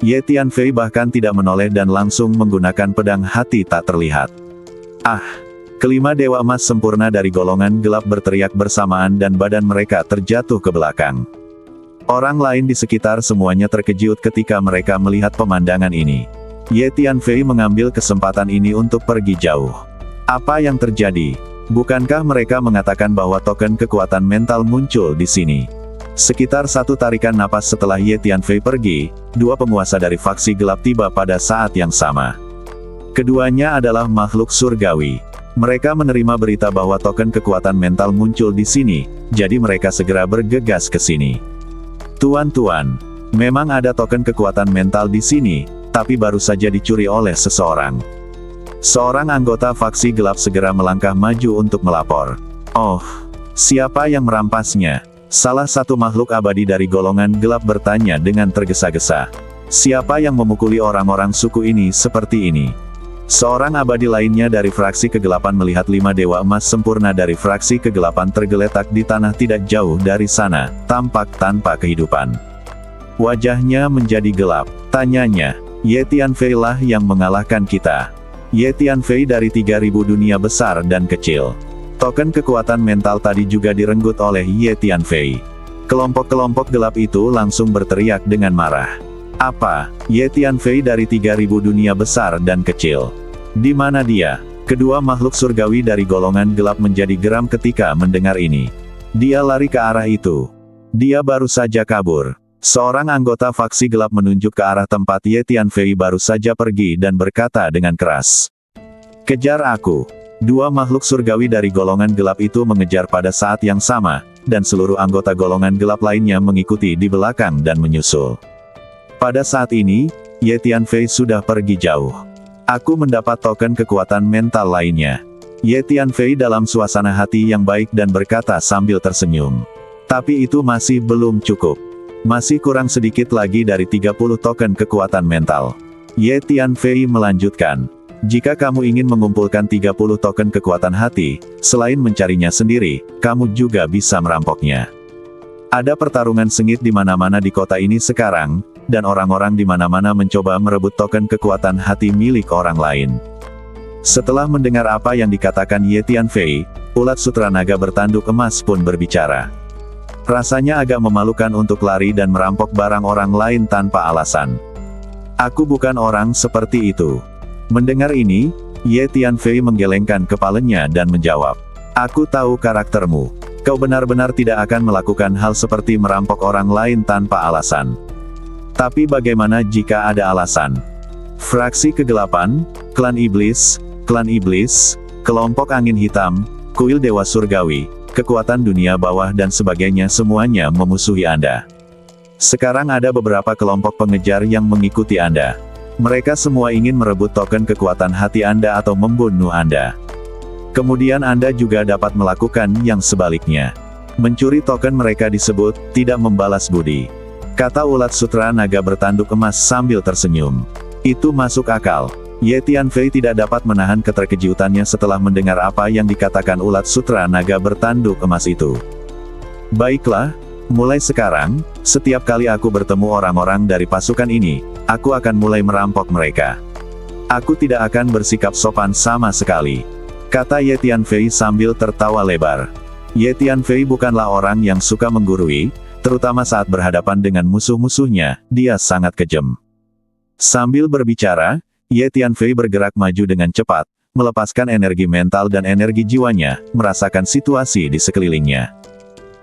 Ye Tianfei bahkan tidak menoleh dan langsung menggunakan pedang hati tak terlihat. Ah! Kelima dewa emas sempurna dari golongan gelap berteriak bersamaan dan badan mereka terjatuh ke belakang. Orang lain di sekitar semuanya terkejut ketika mereka melihat pemandangan ini. Ye Tianfei mengambil kesempatan ini untuk pergi jauh. Apa yang terjadi? Bukankah mereka mengatakan bahwa token kekuatan mental muncul di sini? Sekitar satu tarikan napas setelah Ye Tianfei pergi, dua penguasa dari faksi gelap tiba pada saat yang sama. Keduanya adalah makhluk surgawi. Mereka menerima berita bahwa token kekuatan mental muncul di sini, jadi mereka segera bergegas ke sini. Tuan-tuan, memang ada token kekuatan mental di sini, tapi baru saja dicuri oleh seseorang. Seorang anggota faksi gelap segera melangkah maju untuk melapor. Oh, siapa yang merampasnya? Salah satu makhluk abadi dari golongan gelap bertanya dengan tergesa-gesa. Siapa yang memukuli orang-orang suku ini seperti ini? Seorang abadi lainnya dari fraksi kegelapan melihat 5 dewa emas sempurna dari fraksi kegelapan tergeletak di tanah tidak jauh dari sana, tampak tanpa kehidupan. Wajahnya menjadi gelap. Tanyanya, Ye Tianfei lah yang mengalahkan kita. Ye Tianfei dari 3000 dunia besar dan kecil. Token kekuatan mental tadi juga direnggut oleh Ye Tianfei. Kelompok-kelompok gelap itu langsung berteriak dengan marah. Apa? Ye Tianfei dari 3000 dunia besar dan kecil. Di mana dia? Kedua makhluk surgawi dari golongan gelap menjadi geram ketika mendengar ini. Dia lari ke arah itu. Dia baru saja kabur. Seorang anggota faksi gelap menunjuk ke arah tempat Ye Tianfei baru saja pergi dan berkata dengan keras. Kejar aku. Dua makhluk surgawi dari golongan gelap itu mengejar pada saat yang sama, dan seluruh anggota golongan gelap lainnya mengikuti di belakang dan menyusul. Pada saat ini, Ye Tianfei sudah pergi jauh. Aku mendapat token kekuatan mental lainnya. Ye Tianfei dalam suasana hati yang baik dan berkata sambil tersenyum. Tapi itu masih belum cukup. Masih kurang sedikit lagi dari 30 token kekuatan mental. Ye Tianfei melanjutkan. Jika kamu ingin mengumpulkan 30 token kekuatan hati, selain mencarinya sendiri, kamu juga bisa merampoknya. Ada pertarungan sengit di mana-mana di kota ini sekarang, dan orang-orang di mana-mana mencoba merebut token kekuatan hati milik orang lain. Setelah mendengar apa yang dikatakan Ye Tianfei, ulat sutra naga bertanduk emas pun berbicara. Rasanya agak memalukan untuk lari dan merampok barang orang lain tanpa alasan. Aku bukan orang seperti itu. Mendengar ini, Ye Tianfei menggelengkan kepalanya dan menjawab. Aku tahu karaktermu. Kau benar-benar tidak akan melakukan hal seperti merampok orang lain tanpa alasan. Tapi bagaimana jika ada alasan? Fraksi kegelapan, klan iblis, kelompok angin hitam, kuil dewa surgawi, kekuatan dunia bawah dan sebagainya semuanya memusuhi Anda. Sekarang ada beberapa kelompok pengejar yang mengikuti Anda. Mereka semua ingin merebut token kekuatan hati Anda atau membunuh Anda. Kemudian Anda juga dapat melakukan yang sebaliknya. Mencuri token mereka disebut tidak membalas budi. Kata ulat sutra naga bertanduk emas sambil tersenyum. Itu masuk akal. Ye Tianfei tidak dapat menahan keterkejutannya setelah mendengar apa yang dikatakan ulat sutra naga bertanduk emas itu. Baiklah, mulai sekarang, setiap kali aku bertemu orang-orang dari pasukan ini, aku akan mulai merampok mereka. Aku tidak akan bersikap sopan sama sekali. Kata Ye Tianfei sambil tertawa lebar. Ye Tianfei bukanlah orang yang suka menggurui, terutama saat berhadapan dengan musuh-musuhnya, dia sangat kejam. Sambil berbicara, Ye Tianfei bergerak maju dengan cepat, melepaskan energi mental dan energi jiwanya, merasakan situasi di sekelilingnya.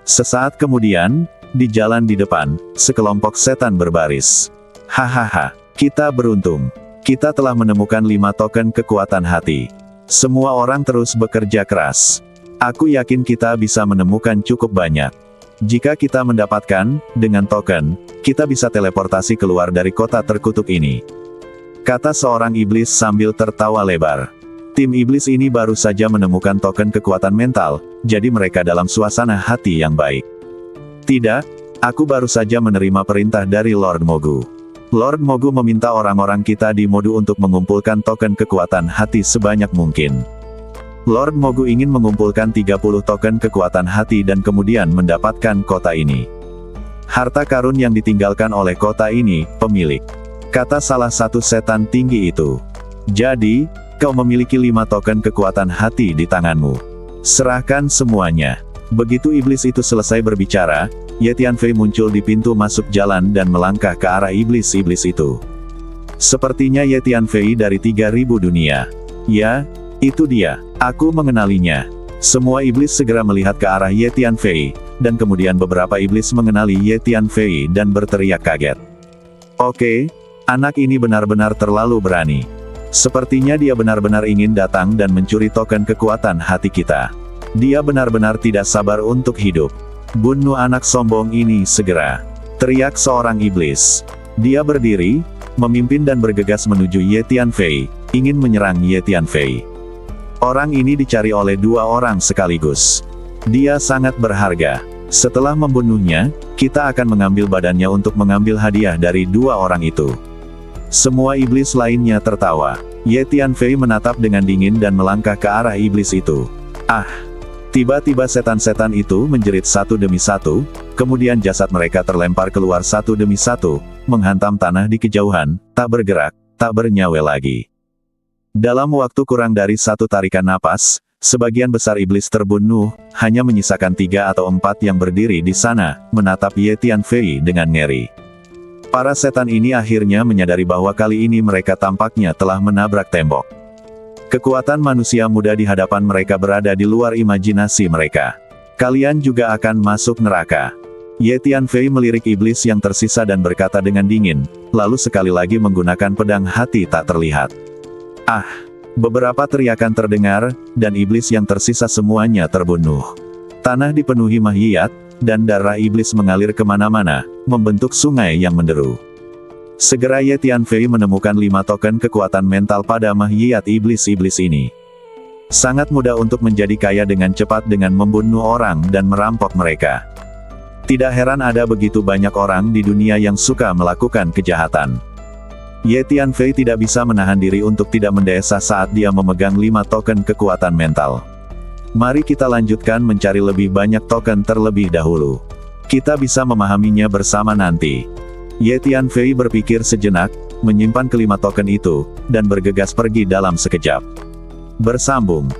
Sesaat kemudian, di jalan di depan, sekelompok setan berbaris. Hahaha, kita beruntung. Kita telah menemukan 5 token kekuatan hati. Semua orang terus bekerja keras. Aku yakin kita bisa menemukan cukup banyak. Jika kita mendapatkan, dengan token, kita bisa teleportasi keluar dari kota terkutuk ini. Kata seorang iblis sambil tertawa lebar. Tim iblis ini baru saja menemukan token kekuatan mental, jadi mereka dalam suasana hati yang baik. Tidak, aku baru saja menerima perintah dari Lord Mogu. Lord Mogu meminta orang-orang kita di Modu untuk mengumpulkan token kekuatan hati sebanyak mungkin. Lord Mogu ingin mengumpulkan 30 token kekuatan hati dan kemudian mendapatkan kota ini. Harta karun yang ditinggalkan oleh kota ini, pemilik. Kata salah satu setan tinggi itu. Jadi, kau memiliki 5 token kekuatan hati di tanganmu. Serahkan semuanya. Begitu iblis itu selesai berbicara, Ye Tianfei muncul di pintu masuk jalan dan melangkah ke arah iblis-iblis itu. Sepertinya Ye Tianfei dari 3000 dunia. Ya, itu dia. Aku mengenalinya. Semua iblis segera melihat ke arah Ye Tianfei, dan kemudian beberapa iblis mengenali Ye Tianfei dan berteriak kaget. Oke, anak ini benar-benar terlalu berani. Sepertinya dia benar-benar ingin datang dan mencuri token kekuatan hati kita. Dia benar-benar tidak sabar untuk hidup. Bunuh anak sombong ini segera, teriak seorang iblis. Dia berdiri, memimpin dan bergegas menuju Ye Tianfei, ingin menyerang Ye Tianfei. Orang ini dicari oleh dua orang sekaligus. Dia sangat berharga. Setelah membunuhnya, kita akan mengambil badannya untuk mengambil hadiah dari dua orang itu. Semua iblis lainnya tertawa. Ye Tianfei menatap dengan dingin dan melangkah ke arah iblis itu. Ah! Tiba-tiba setan-setan itu menjerit satu demi satu, kemudian jasad mereka terlempar keluar satu demi satu, menghantam tanah di kejauhan, tak bergerak, tak bernyawa lagi. Dalam waktu kurang dari satu tarikan napas, sebagian besar iblis terbunuh, hanya menyisakan 3 atau 4 yang berdiri di sana, menatap Ye Tianfei dengan ngeri. Para setan ini akhirnya menyadari bahwa kali ini mereka tampaknya telah menabrak tembok. Kekuatan manusia muda di hadapan mereka berada di luar imajinasi mereka. Kalian juga akan masuk neraka. Ye Tianfei melirik iblis yang tersisa dan berkata dengan dingin, lalu sekali lagi menggunakan pedang hati tak terlihat. Ah! Beberapa teriakan terdengar, dan iblis yang tersisa semuanya terbunuh. Tanah dipenuhi mahyiyat, dan darah iblis mengalir kemana-mana, membentuk sungai yang menderu. Segera Ye Tianfei menemukan 5 token kekuatan mental pada mahyiyat iblis-iblis ini. Sangat mudah untuk menjadi kaya dengan cepat dengan membunuh orang dan merampok mereka. Tidak heran ada begitu banyak orang di dunia yang suka melakukan kejahatan. Ye Tianfei tidak bisa menahan diri untuk tidak mendesah saat dia memegang 5 token kekuatan mental. Mari kita lanjutkan mencari lebih banyak token terlebih dahulu. Kita bisa memahaminya bersama nanti. Ye Tianfei berpikir sejenak, menyimpan ke-5 token itu, dan bergegas pergi dalam sekejap. Bersambung.